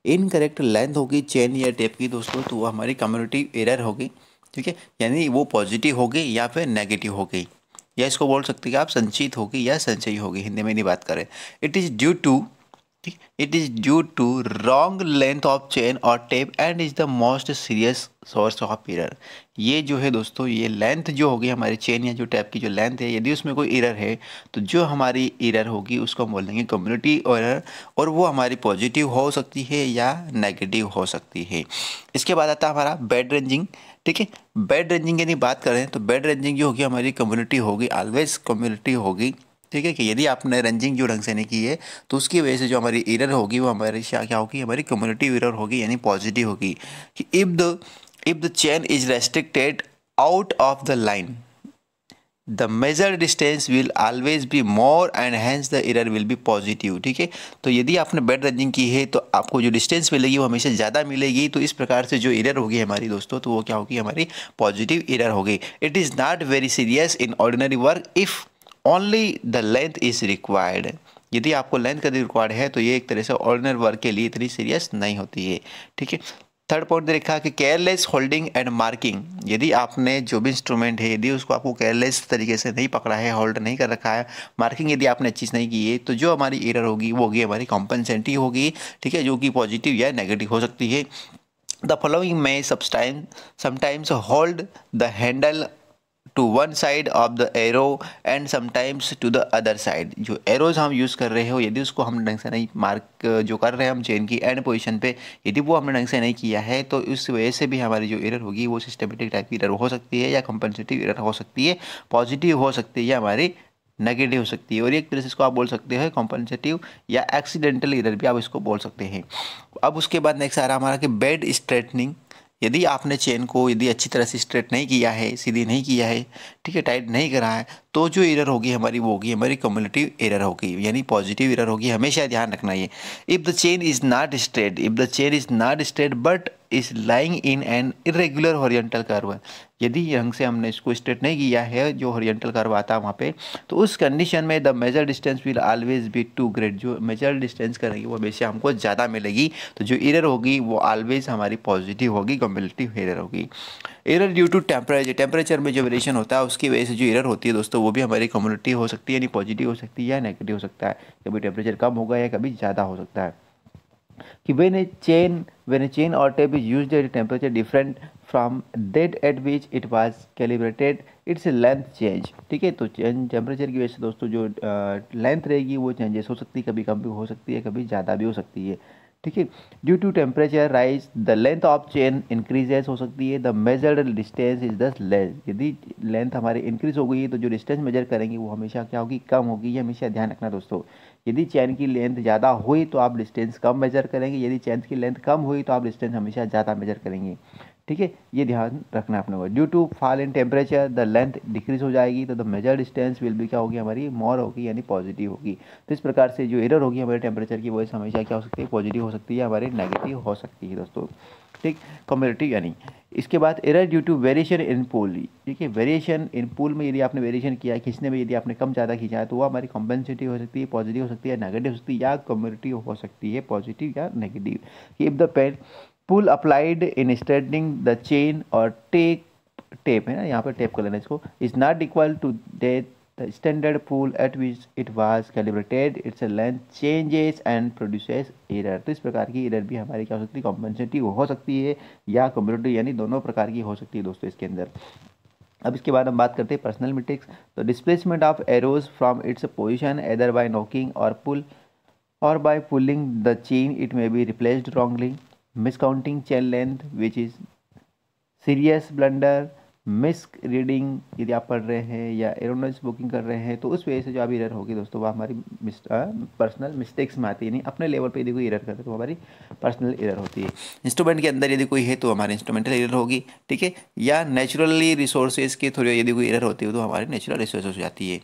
इनकरेक्ट लेंथ होगी चेन या टेप की दोस्तों, तो वो हमारी कम्युनिटी एरर होगी। ठीक है, यानी वो पॉजिटिव होगी या फिर नेगेटिव होगी, या इसको बोल सकते हैं कि आप संचित होगी या संचयी होगी, हिंदी में नहीं बात करें। It is due to wrong length of chain और tape and is the most serious source of error. ये जो है दोस्तों, ये लेंथ जो होगी हमारी चेन या जो टैप की जो लेंथ है, यदि उसमें कोई एरर है तो जो हमारी एरर होगी उसको हम बोल देंगे कम्युनिटी एरर, और वो हमारी पॉजिटिव हो सकती है या नेगेटिव हो सकती है। इसके बाद आता है हमारा बेड रेंजिंग। ठीक है, बेड रेंजिंग यदि बात करें तो बेड रेंजिंग जो होगी हमारी कम्युनिटी होगी, ऑलवेज कम्युनिटी होगी। ठीक है, कि यदि आपने रेंजिंग जो ढंग से नहीं की है तो उसकी वजह से जो हमारी एरर होगी वो हमारी क्या होगी, हमारी कम्युनिटी एरर होगी, यानी पॉजिटिव होगी। कि if the chain is restricted out of the line, the measured distance will always be more and hence the error will be positive। ठीक है, तो यदि आपने बेड रेंजिंग की है तो आपको जो डिस्टेंस मिलेगी वो हमेशा ज़्यादा मिलेगी, तो इस प्रकार से जो एरर होगी हमारी दोस्तों, तो वो क्या होगी, हमारी पॉजिटिव एरर होगी। It is not very serious in ordinary work if only the length is required. यदि आपको लेंथ का रिक्वायर्ड है तो ये एक तरह से ऑर्डिनरी वर्क के लिए इतनी सीरियस नहीं होती है। ठीक है, थर्ड पॉइंट दे रखा है कि केयरलेस होल्डिंग एंड मार्किंग। यदि आपने जो भी इंस्ट्रूमेंट है यदि उसको आपको केयरलेस तरीके से नहीं पकड़ा है, होल्ड नहीं कर रखा है, मार्किंग यदि आपने अच्छी से नहीं की है, तो जो हमारी एरर होगी वो होगी हमारी कॉम्पेंसेटिव होगी। ठीक है, जो कि पॉजिटिव या नेगेटिव हो सकती है। The following may sometimes hold the handle to one side of the arrow and sometimes to the other side. जो एरोज हम यूज़ कर रहे हो यदि उसको हम ढंग से नहीं मार्क जो कर रहे हैं हम चेन की एंड पोजीशन पे, यदि वो हमने ढंग से नहीं किया है तो इस वजह से भी हमारी जो एरर होगी वो सिस्टमेटिक टाइप की एरर हो सकती है, या कंपनसेटिव एरर हो सकती है, पॉजिटिव हो सकती है या हमारी नेगेटिव हो सकती है। और एक तरह से इसको आप बोल सकते हैं कॉम्पनसेटिव या एक्सीडेंटल एरर भी आप इसको बोल सकते हैं। अब उसके बाद नेक्स्ट आ रहा हमारा कि बेड स्ट्रेटनिंग। यदि आपने चेन को यदि अच्छी तरह से स्ट्रेट नहीं किया है, सीधी नहीं किया है, ठीक है, टाइट नहीं करा है, तो जो एरर होगी हमारी वो होगी हमारी कम्युलेटिव एरर होगी, यानी पॉजिटिव एरर होगी। हमेशा ध्यान रखना ये, if the chain is not straight but is lying in an irregular horizontal curve. यदि ढंग से हमने इसको स्ट्रेट नहीं किया है, जो हॉरिजॉन्टल कर्व आता है वहाँ पे, तो उस कंडीशन में the measure distance will always be too great. जो मेजर डिस्टेंस करेंगे वो हमेशा हमको ज़्यादा मिलेगी, तो जो एरर होगी वो ऑलवेज हमारी पॉजिटिव होगी, कम्युलेटिव एरर होगी। एरर ड्यू टू टेम्परेचर में जो वेरिएशन होता है उसकी वजह से जो एरर होती है दोस्तों वो भी हमारी कम्युलेटिव हो सकती है, यानी पॉजिटिव हो सकती है या नेगेटिव हो सकता है। कभी टेम्परेचर कम होगा या कभी ज़्यादा हो सकता है। कि when a chain or tape is used at a temperature different from that at which it was calibrated, its length change। ठीक है, तो टेम्परेचर की वजह से दोस्तों जो लेंथ रहेगी वो चेंजेस हो सकती है, कभी कम भी हो सकती है, कभी ज़्यादा भी हो सकती है। ठीक है, due to temperature rise the length of chain increases हो सकती है, the measured distance is thus less. यदि लेंथ हमारी इंक्रीज हो गई है तो जो डिस्टेंस मेजर करेंगे वो हमेशा क्या होगी, कम होगी। ये हमेशा ध्यान रखना दोस्तों। यदि चैन की लेंथ ज़्यादा हुई तो आप डिस्टेंस कम मेजर करेंगे, यदि चैन की लेंथ कम हुई तो आप डिस्टेंस हमेशा ज़्यादा मेजर करेंगे। ठीक है, ये ध्यान रखना अपने को। Due to fall in temperature the length decrease हो जाएगी, तो द मेजर डिस्टेंस विल भी क्या होगी हमारी, मोर होगी, यानी पॉजिटिव होगी। तो इस प्रकार से जो एरर होगी हमारे टेम्परेचर की वजह से हमेशा क्या हो सकती है, पॉजिटिव हो सकती है, हमारी नेगेटिव हो सकती है दोस्तों। ठीक, कम्युलेटिव यानी। इसके बाद error due to variation in pull. ठीक है, वेरिएशन इन पूल में यदि आपने वेरिएशन किया है, खींचने में यदि आपने कम ज़्यादा खींचा है तो वो हमारी कॉम्पेंसेटिव हो सकती है, पॉजिटिव हो सकती है, नेगेटिव हो सकती है, या कम्युलेटिव हो सकती है, पॉजिटिव या negative. If the pen pull applied in straightening the chain और टेप है ना, यहाँ पर टेप कर लेना इसको, is not equal to that the standard pull at which it was calibrated, its length changes and produces error. तो इस प्रकार की एरर भी हमारी क्या हो सकती है, कॉम्पेंसेटिव हो सकती है या कम्युलेटिव, यानी दोनों प्रकार की हो सकती है दोस्तों इसके अंदर। अब इसके बाद हम बात करते हैं पर्सनल मिस्टेक्स। तो displacement of arrows from its position either by knocking or pull or by pulling the chain it may be replaced wrongly, miscounting chain length which is serious blunder, misreading यदि आप पढ़ रहे हैं या एरोनॉइस booking कर रहे हैं तो उस वजह से जो अभी एरर होगी दोस्तों वो हमारी पर्सनल मिस्टेक्स में आती है। नहीं, अपने लेवल पे यदि कोई एरर करते हैं तो हमारी पर्सनल एरर होती है। इंस्ट्रूमेंट के अंदर यदि कोई है तो हमारी इंस्ट्रूमेंटल एरर होगी। ठीक है, या नेचुरली रिसोर्सेज के थ्रू यदि कोई एरर होती है तो हमारी नेचुरल रिसोर्सेज हो जाती है।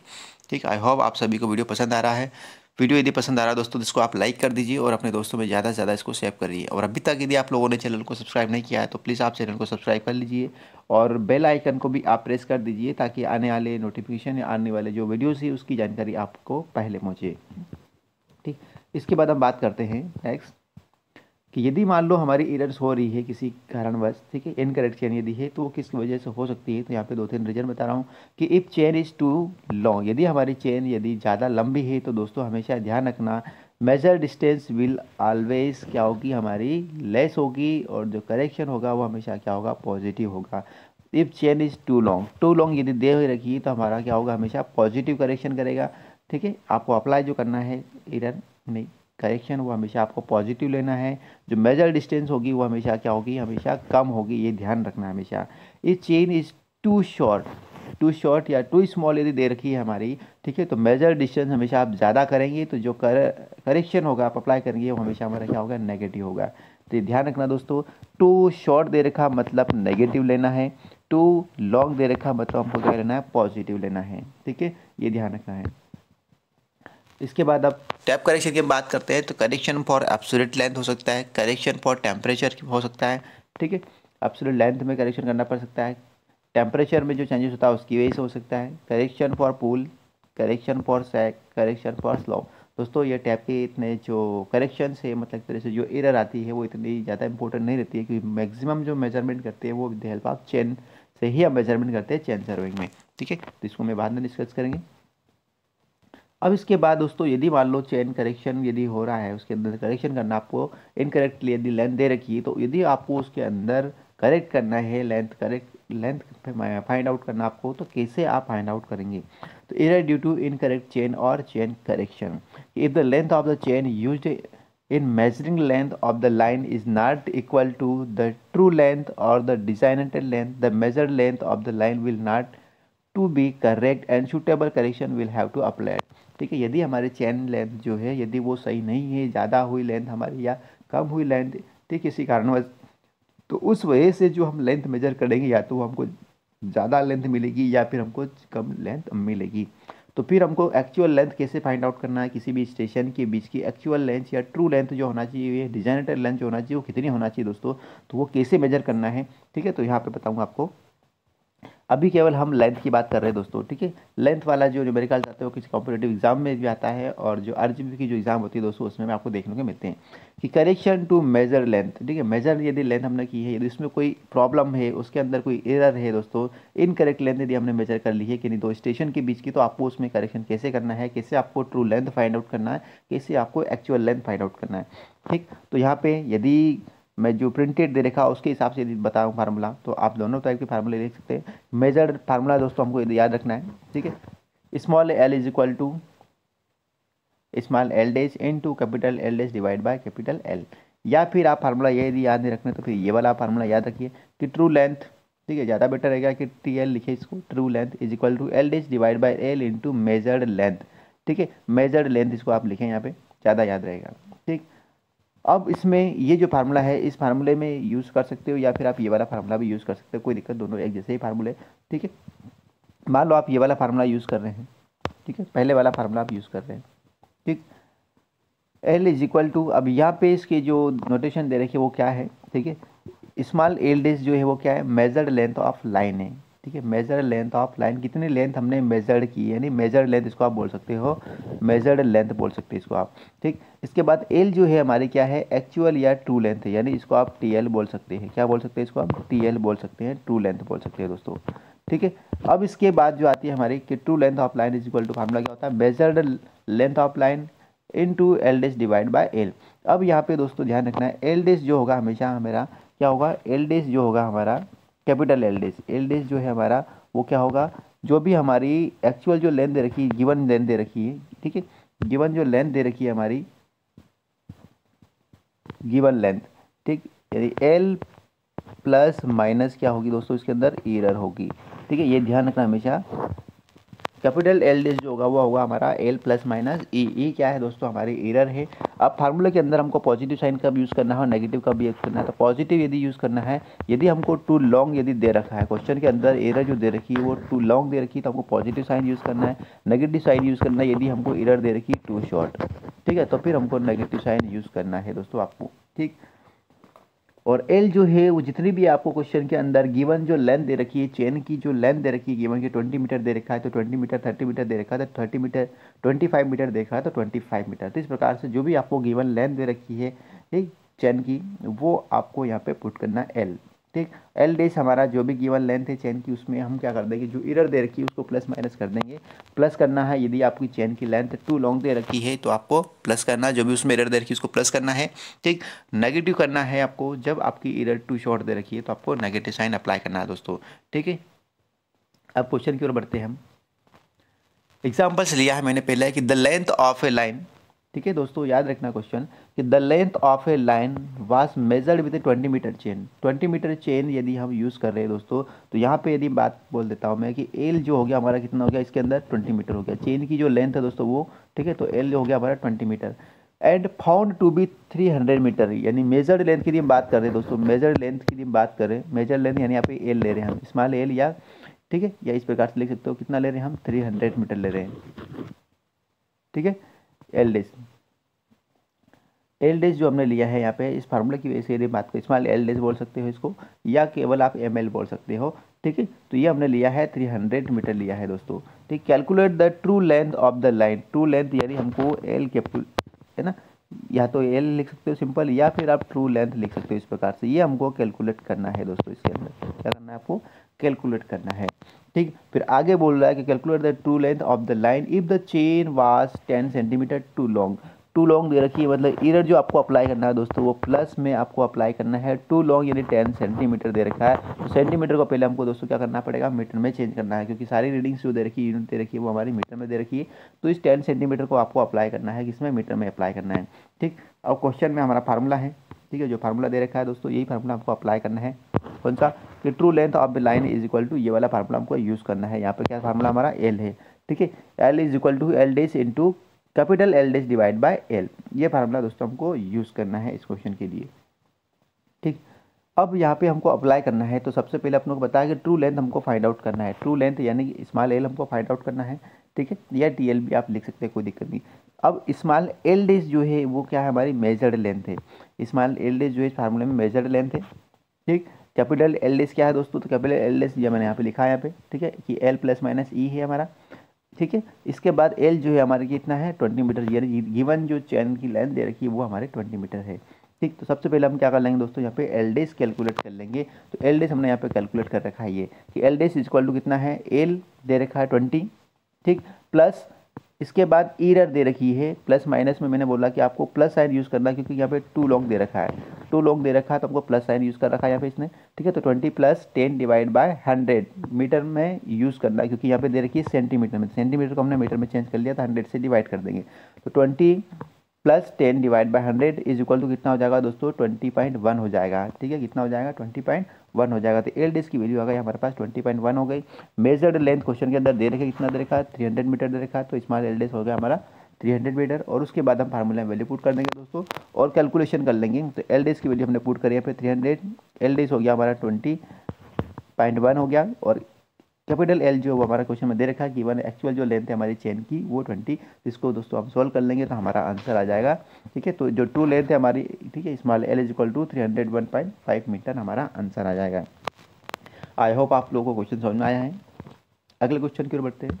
ठीक, आई होप आप सभी को वीडियो पसंद आ रहा है। वीडियो यदि पसंद आ रहा है दोस्तों तो इसको आप लाइक कर दीजिए और अपने दोस्तों में ज़्यादा से ज़्यादा इसको शेयर करिए। और अभी तक यदि आप लोगों ने चैनल को सब्सक्राइब नहीं किया है तो प्लीज़ आप चैनल को सब्सक्राइब कर लीजिए और बेल आइकन को भी आप प्रेस कर दीजिए ताकि आने वाले नोटिफिकेशन या आने वाले जो वीडियोस है उसकी जानकारी आपको पहले पहुँचे। ठीक, इसके बाद हम बात करते हैं नेक्स्ट कि यदि मान लो हमारी एरर्स हो रही है किसी कारणवश, ठीक है, इनकरेक्ट चेन यदि है तो वो किस वजह से हो सकती है। तो यहाँ पे 2-3 रीजन बता रहा हूँ कि if chain is too long, यदि हमारी चेन यदि ज़्यादा लंबी है तो दोस्तों हमेशा ध्यान रखना मेजर डिस्टेंस विल ऑलवेज क्या होगी, हमारी लेस होगी, और जो करेक्शन होगा वो हमेशा क्या होगा, पॉजिटिव होगा। If chain is too long यदि दे हुई रखी तो हमारा क्या होगा, हमेशा पॉजिटिव करेक्शन करेगा। ठीक है, आपको अप्लाई जो करना है एरर नहीं करेक्शन वो हमेशा आपको पॉजिटिव लेना है। जो मेजर डिस्टेंस होगी वो हमेशा क्या होगी, हमेशा कम होगी, ये ध्यान रखना हमेशा। इस चेन इज़ टू शॉर्ट या टू स्मॉल यदि दे रखी है हमारी, ठीक है, तो मेजर डिस्टेंस हमेशा आप ज़्यादा करेंगे तो जो करेक्शन होगा आप अप्लाई करेंगे वो हमेशा हमारा क्या होगा, नेगेटिव होगा। तो ये ध्यान रखना दोस्तों। टू शॉर्ट दे रखा मतलब नेगेटिव लेना है, टू लॉन्ग दे रखा मतलब हमको क्या लेना है, पॉजिटिव लेना है। ठीक है, ये ध्यान रखना है। इसके बाद अब टैप करेक्शन की बात करते हैं। तो करेक्शन फॉर एब्सोल्यूट लेंथ हो सकता है, करेक्शन फॉर टेम्परेचर हो सकता है। ठीक है, एब्सोल्यूट लेंथ में करेक्शन करना पड़ सकता है, टेम्परेचर में जो चेंजेस होता है उसकी वजह से हो सकता है। Correction for pull, correction for sag, correction for slope. दोस्तों ये टैप के इतने जो करेक्शन से मतलब तरह से जो एरर आती है वो इतनी ज़्यादा इंपॉर्टेंट नहीं रहती है, क्योंकि मैक्सिमम जो मेजरमेंट करते हैं वो विद हेल्प ऑफ चेन से ही हम मेजरमेंट करते हैं, चेन सर्विंग में। ठीक है, तो इसको मैं बाद में डिस्कस करेंगे। अब इसके बाद दोस्तों यदि मान लो चेन करेक्शन यदि हो रहा है, उसके अंदर करेक्शन करना आपको इनकरेक्टली यदि लेंथ दे रखी है, तो यदि आपको उसके अंदर करेक्ट करना है लेंथ फाइंड आउट करना आपको, तो कैसे आप फाइंड आउट करेंगे। तो error due to incorrect chain और chain correction. If the length of the chain used in measuring length of the line is not equal to the true length or the designated length, the measured length of the line will not to be correct and suitable correction will have to apply। ठीक है, यदि हमारे chain length जो है यदि वो सही नहीं है, ज़्यादा हुई लेंथ हमारी या कम हुई लेंथ, ठीक किसी कारणवश, तो उस वजह से जो हम लेंथ मेजर करेंगे या तो हमको ज़्यादा लेंथ मिलेगी या फिर हमको कम लेंथ मिलेगी। तो फिर हमको एक्चुअल लेंथ कैसे फाइंड आउट करना है, किसी भी स्टेशन के बीच की एक्चुअल लेंथ या ट्रू लेंथ जो होना चाहिए, डिजाइनेटेड लेंथ जो होना चाहिए वो कितनी होना चाहिए दोस्तों, तो वो कैसे मेजर करना है। ठीक है, तो यहाँ पे बताऊँगा आपको। अभी केवल हम लेंथ की बात कर रहे हैं दोस्तों, ठीक है। लेंथ वाला जो न्यूमेरिकल आते हैं वो किसी कॉम्पिटेटिव एग्जाम में भी आता है, और जो आरजीबी की जो एग्जाम होती है दोस्तों उसमें भी आपको देखने को मिलते हैं कि करेक्शन टू मेजर लेंथ, ठीक है। मेजर यदि लेंथ हमने की है, यदि इसमें कोई प्रॉब्लम है, उसके अंदर कोई एरर है दोस्तों, इनकरेक्ट लेंथ यदि हमने मेजर कर ली है कि नहीं दो स्टेशन के बीच की, तो आपको उसमें करेक्शन कैसे करना है, कैसे आपको ट्रू लेंथ फाइंड आउट करना है, कैसे आपको एक्चुअल लेंथ फाइंड आउट करना है, ठीक। तो यहाँ पे यदि मैं जो प्रिंटेड दे रखा उसके हिसाब से यदि बताऊँ फार्मूला, तो आप दोनों टाइप के फार्मूले देख सकते हैं। मेजर्ड फार्मूला दोस्तों हमको याद रखना है, ठीक है। Small L is equal to small L dash into capital L dash divide by capital L. या फिर आप फार्मूला ये यदि याद नहीं रखना तो फिर ये वाला फार्मूला याद रखिए कि ट्रू लेंथ, ठीक है, ज़्यादा बेटर रहेगा कि टी एल लिखे इसको, true length is equal to L dash divide by L into measured length, ठीक है। मेजर्ड लेंथ इसको आप लिखें यहाँ पे, ज़्यादा याद रहेगा, ठीक। अब इसमें ये जो फार्मूला है इस फार्मूले में यूज़ कर सकते हो, या फिर आप ये वाला फार्मूला भी यूज़ कर सकते हो, कोई दिक्कत, दोनों एक जैसे ही फार्मूले, ठीक है। मान लो आप ये वाला फार्मूला यूज़ कर रहे हैं, ठीक है, पहले वाला फार्मूला आप यूज़ कर रहे हैं, ठीक। एल इज इक्वल टू, अब यहाँ पे इसकी जो नोटेशन दे रखी है वो क्या है, ठीक है। स्मॉल एल डैश जो है वो क्या है, मेजर्ड लेंथ ऑफ लाइन है, ठीक है। मेजर्ड लेंथ ऑफ लाइन, कितनी लेंथ हमने मेजर्ड की है, यानी मेजर्ड लेंथ इसको आप बोल सकते हो, मेजर्ड लेंथ बोल सकते हैं इसको आप, ठीक। इसके बाद एल जो है हमारी क्या है, एक्चुअल या ट्रू लेंथ है, यानी इसको आप टी एल बोल सकते हैं, क्या बोल सकते हैं इसको आप, टी एल बोल सकते हैं, ट्रू लेंथ बोल सकते हैं दोस्तों, ठीक है। अब इसके बाद जो आती है हमारी कि true length of line is equal to, formula क्या होता है, measured length of line into L dash divide by L. अब यहाँ पे दोस्तों ध्यान रखना है, एल डैश जो होगा हमेशा हमारा क्या होगा, एल डैश जो होगा हमारा capital L dash, L dash जो है हमारा वो क्या होगा, जो भी हमारी एक्चुअल जो लेंथ दे रखी है, गिवन लेंथ दे रखी है, ठीक है, गिवन जो लेंथ दे रखी है हमारी, गिवन लेंथ, ठीक, यानी एल प्लस माइनस क्या होगी दोस्तों, इसके अंदर एरर होगी, ठीक है। ये ध्यान रखना हमेशा, कैपिटल एल डैश जो होगा वो होगा हमारा एल प्लस माइनस ई, ई क्या है दोस्तों, हमारी एरर है। अब फार्मूले के अंदर हमको पॉजिटिव साइन कब यूज़ करना है और नेगेटिव कब यूज़ करना है, तो पॉजिटिव यदि यूज़ करना है, यदि हमको टू लॉन्ग यदि दे रखा है क्वेश्चन के अंदर, एरर जो दे रखी है वो टू लॉन्ग दे रखी है, तो हमको पॉजिटिव साइन यूज़ करना है। नेगेटिव साइन यूज़ करना है यदि हमको एरर दे रखी है टू शॉर्ट, ठीक है, तो फिर हमको नेगेटिव साइन यूज़ करना है दोस्तों आपको, ठीक। और एल जो है वो जितनी भी आपको क्वेश्चन के अंदर गिवन जो लेंथ दे रखी है, चेन की जो लेंथ दे रखी है, गिवन की 20 मीटर दे रखा है तो 20 मीटर, 30 मीटर दे रखा है तो 30 मीटर, 25 मीटर दे रखा है तो 25 मीटर। तो इस प्रकार से जो भी आपको गिवन लेंथ दे रखी है ठीक चेन की, वो आपको यहाँ पे पुट करना है एल, ठीक। एल डैश हमारा जो भी गिवन लेंथ है चेन की, उसमें हम क्या कर देंगे, जो एरर दे रखी है उसको प्लस माइनस कर देंगे। प्लस करना है यदि आपकी चेन की लेंथ टू लॉन्ग दे रखी है तो आपको प्लस करना है, जो भी उसमें एरर दे रखी है उसको प्लस करना है, ठीक। नेगेटिव करना है आपको, जब आपकी एरर टू शॉर्ट दे रखी है तो आपको नेगेटिव साइन अप्लाई करना है दोस्तों, ठीक है। अब क्वेश्चन की ओर बढ़ते हैं हम। एग्जाम्पल्स लिया है मैंने पहले कि the length of a line, ठीक है दोस्तों, याद रखना क्वेश्चन कि the length of a line was measured with 20 metre chain. 20 metre chain यदि हम यूज़ कर रहे हैं दोस्तों, तो यहाँ पे यदि बात बोल देता हूँ मैं कि एल जो हो गया हमारा कितना हो गया, इसके अंदर 20 मीटर हो गया, चेन की जो लेंथ है दोस्तों वो, ठीक है, तो एल हो गया हमारा 20 metre and found to be 300 metre, यानी मेजर्ड लेंथ की हम बात कर रहे हैं दोस्तों, मेजर्ड लेंथ की हम बात करें, मेजर्ड लेंथ यानी यहाँ पे एल ले रहे हैं हम, स्मॉल एल, या ठीक है, या इस प्रकार से लिख सकते हो, कितना ले रहे हैं हम, 300 मीटर ले रहे हैं, ठीक है। एल डैश, एल डैश जो हमने लिया है यहाँ पे इस फार्मूला की वजह से यदि बात करें, स्मॉल एल डैश बोल सकते हो इसको, या केवल आप एम एल बोल सकते हो, ठीक है। तो ये हमने लिया है 300 मीटर लिया है दोस्तों, ठीक। Calculate the true length of the line, true length यानी हमको एल कैपिटल है ना, या तो एल लिख सकते हो सिंपल, या फिर आप ट्रू लेंथ लिख सकते हो इस प्रकार से, ये हमको कैलकुलेट करना है दोस्तों, इसके अंदर क्या करना है आपको, कैलकुलेट करना है, ठीक। फिर आगे बोल रहा है कि calculate the true length of the line if the chain was 10 centimetre too long. Too long दे रखी है, मतलब एरर जो आपको अप्लाई करना है दोस्तों वो प्लस में आपको अप्लाई करना है, टू लॉन्ग यानी 10 सेंटीमीटर दे रखा है, तो सेंटीमीटर को पहले हमको दोस्तों क्या करना पड़ेगा, मीटर में चेंज करना है, क्योंकि सारी रीडिंग्स जो दे रखी है, यूनिट दे रखी है, वो हमारी मीटर में दे रखी है, तो इस 10 सेंटीमीटर को आपको अप्लाई करना है, किसमें, मीटर में अप्लाई करना है, ठीक। अब क्वेश्चन में हमारा फार्मूला है, ठीक है, जो फार्मूला दे रखा है दोस्तों यही फार्मूला हमको अप्लाई करना है, कौन सा, कि true length of the line is equal to, ये वाला फार्मूला हमको यूज़ करना है। यहाँ पे क्या फार्मूला हमारा एल है, ठीक है, L is equal to L dash into capital L dash divide by L, ये फार्मूला दोस्तों हमको यूज़ करना है इस क्वेश्चन के लिए, ठीक। अब यहाँ पे हमको अप्लाई करना है, तो सबसे पहले अपनों को बताया कि ट्रू लेंथ हमको फाइंड आउट करना है, ट्रू लेंथ यानी कि स्मॉल एल हमको फाइंड आउट करना है, ठीक है, या टी एल भी आप लिख सकते हैं, कोई दिक्कत नहीं। अब स्मॉल एल डैश जो है वो क्या है, हमारी मेजर्ड लेंथ है, स्मॉल एल डैश जो है इस फार्मूले में मेजर्ड लेंथ है, ठीक। कैपिटल एल डेस क्या है दोस्तों, तो कैपिटल एल डेस जो मैंने यहाँ पे लिखा है यहाँ पे, ठीक है, कि एल प्लस माइनस ई है हमारा, ठीक है। इसके बाद एल जो है हमारे कितना है 20 मीटर, यानी गिवन जो चैन की लेंथ दे रखी है वो हमारे 20 मीटर है, ठीक। तो सबसे पहले हम क्या कर लेंगे दोस्तों, यहाँ पे एल डेस कैलकुलेट कर लेंगे। तो एल डेस हमने यहाँ पे कैलकुलेट कर रखा है ये कि एल डेस इक्वल टू कितना है, एल दे रखा है 20, ठीक, प्लस इसके बाद ईरर दे रखी है, प्लस माइनस में मैंने बोला कि आपको प्लस साइन यूज़ करना है क्योंकि यहाँ पे टू लॉन्ग दे रखा है, टू लॉन्ग दे रखा है तो हमको प्लस साइन यूज़ कर रखा है यहाँ पे इसने, ठीक है। तो 20 + 10 डिवाइड बाय 100 मीटर में यूज़ करना है क्योंकि यहाँ पे दे रखी है सेंटीमीटर में, सेंटीमीटर को हमने मीटर में चेंज कर लिया था, 100 से डिवाइड कर देंगे। तो 20 + 10 divide by 100 is equal to कितना हो जाएगा दोस्तों, 20.1 हो जाएगा, ठीक है। कितना हो जाएगा, 20.1 हो जाएगा। तो एल डेस की वैल्यू आ गई हमारे पास 20.1 हो गई। मेजर्ड लेंथ क्वेश्चन के अंदर दे रखा, कितना दे रखा है, 300 मीटर दे रखा है, तो स्मॉल एल डेस हो गया हमारा 300 मीटर। और उसके बाद हम फार्मूला में वैल्यू पुट कर देंगे दोस्तों और कैलकुलेशन कर लेंगे। तो एल डेस की वैल्यू हमने पुट करी है पे 300, एल डेस हो गया हमारा 20.1 हो गया। और कैपिटल एल जो हमारा क्वेश्चन में दे रखा है कि वन एक्चुअल जो लेंथ है हमारी चेन की वो 20, इसको दोस्तों हम सॉल्व कर लेंगे तो हमारा आंसर आ जाएगा, ठीक है। तो जो टू लेंथ है हमारी, ठीक है, small L is equal to 301.5 metre हमारा आंसर आ जाएगा। आई होप आप लोगों को क्वेश्चन समझ में आया है। अगले क्वेश्चन की ओर बढ़ते हैं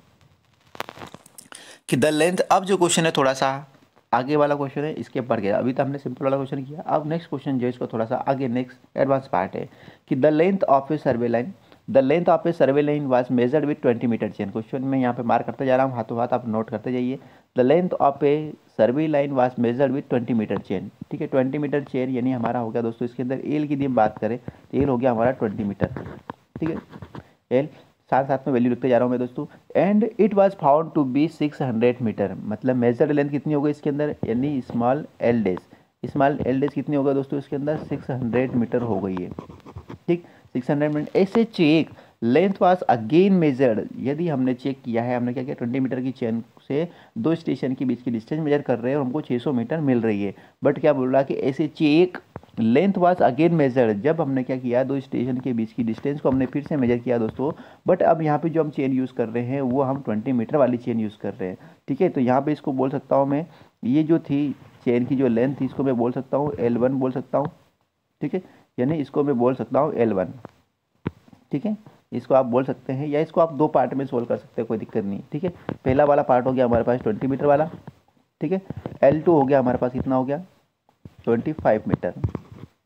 कि द लेंथ, अब जो क्वेश्चन है थोड़ा सा आगे वाला क्वेश्चन है, इसके बढ़ गया। अभी तो हमने सिंपल वाला क्वेश्चन किया, अब नेक्स्ट क्वेश्चन जो है इसको थोड़ा सा आगे नेक्स्ट एडवांस पार्ट है कि the length of a survey line, the length of a survey line was measured with 20 metre chain. Question में यहाँ पे मार्क करते जा रहा हूँ, हाथों हाथ आप नोट करते जाइए। The length of a survey line was measured with 20 metre chain, ठीक है। 20 मीटर चेन यानी हमारा हो गया दोस्तों, इसके अंदर एल की यदि हम बात करें तो एल हो गया हमारा 20 मीटर, ठीक है। एल साथ साथ में वैल्यू लिखते जा रहा हूँ मैं दोस्तों। And it was found to be 600 metre, मतलब मेजर्ड लेंथ कितनी हो गई इसके अंदर, यानी small L dash, small L dash कितनी होगा दोस्तों इसके अंदर 600 मीटर हो गई है, ठीक, 600 मीटर। ऐसे check length was again measured, यदि हमने चेक किया है, हमने क्या किया 20 मीटर की चेन से दो स्टेशन के बीच की डिस्टेंस मेजर कर रहे हैं और हमको 600 मीटर मिल रही है। बट क्या बोल रहा है कि ऐसे check length was again measured, जब हमने क्या किया दो स्टेशन के बीच की डिस्टेंस को हमने फिर से मेजर किया दोस्तों। बट अब यहाँ पे जो हम चेन यूज़ कर रहे हैं वो हम 20 मीटर वाली चेन यूज़ कर रहे हैं, ठीक है। तो यहाँ पे इसको बोल सकता हूँ मैं, ये जो थी चेन की जो लेंथ थी इसको मैं बोल सकता हूँ L1 बोल सकता हूँ, ठीक है, यानी इसको मैं बोल सकता हूँ L1, ठीक है। इसको आप बोल सकते हैं या इसको आप दो पार्ट में सोल्व कर सकते हैं, कोई दिक्कत नहीं, ठीक है। पहला वाला पार्ट हो गया हमारे पास 20 मीटर वाला, ठीक है। L2 हो गया हमारे पास कितना हो गया 25 मीटर,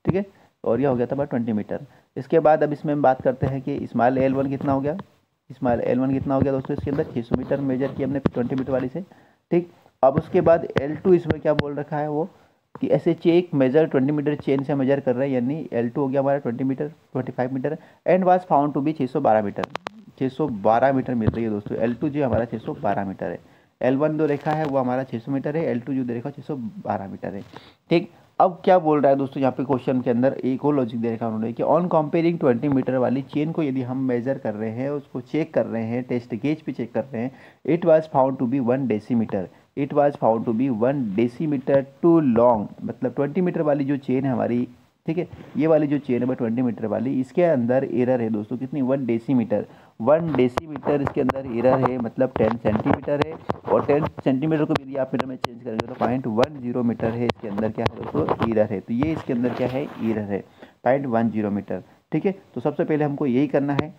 ठीक है, और यह हो गया था 20 मीटर। इसके बाद अब इसमें हम बात करते हैं कि स्मॉल L1 कितना हो गया, स्मॉल L1 कितना हो गया दोस्तों, इसके अंदर 600 मीटर मेजर किया हमने 20 मीटर वाली से, ठीक। अब उसके बाद L2 इसमें क्या बोल रखा है वो कि ऐसे चेक मेजर 20 मीटर चेन से मेजर कर रहे हैं, यानी L2 हो गया हमारा 20 metre 25 metre. And was found to be 612 metre, 612 metre मिल रही है दोस्तों। L2 जो हमारा 612 मीटर है, L1 जो रेखा है वो हमारा 600 मीटर है, L2 जो रेखा 612 मीटर है, ठीक। अब क्या बोल रहा है दोस्तों यहाँ पे क्वेश्चन के अंदर एक और लॉजिक दे रखा है उन्होंने कि ऑन कंपेयरिंग 20 मीटर वाली चेन को यदि हम मेजर कर रहे हैं, उसको चेक कर रहे हैं, टेस्ट गेज पे चेक कर रहे हैं, it was found to be 1 decimetre, it was found to be 1 decimetre too long, मतलब 20 मीटर वाली जो चेन है हमारी, ठीक है, ये वाली जो चेन है 20 मीटर वाली, इसके अंदर एरर है दोस्तों कितनी 1 डेसीमीटर, 1 डेसीमीटर इसके अंदर एरर है, मतलब 10 सेंटीमीटर है। और 10 सेंटीमीटर को यदि आप मीटर में चेंज करेंगे तो 0.10 मीटर है, इसके अंदर क्या है दोस्तों एरर है। तो ये इसके अंदर क्या है एरर है 0.10 मीटर, ठीक है। तो सबसे पहले हमको यही करना है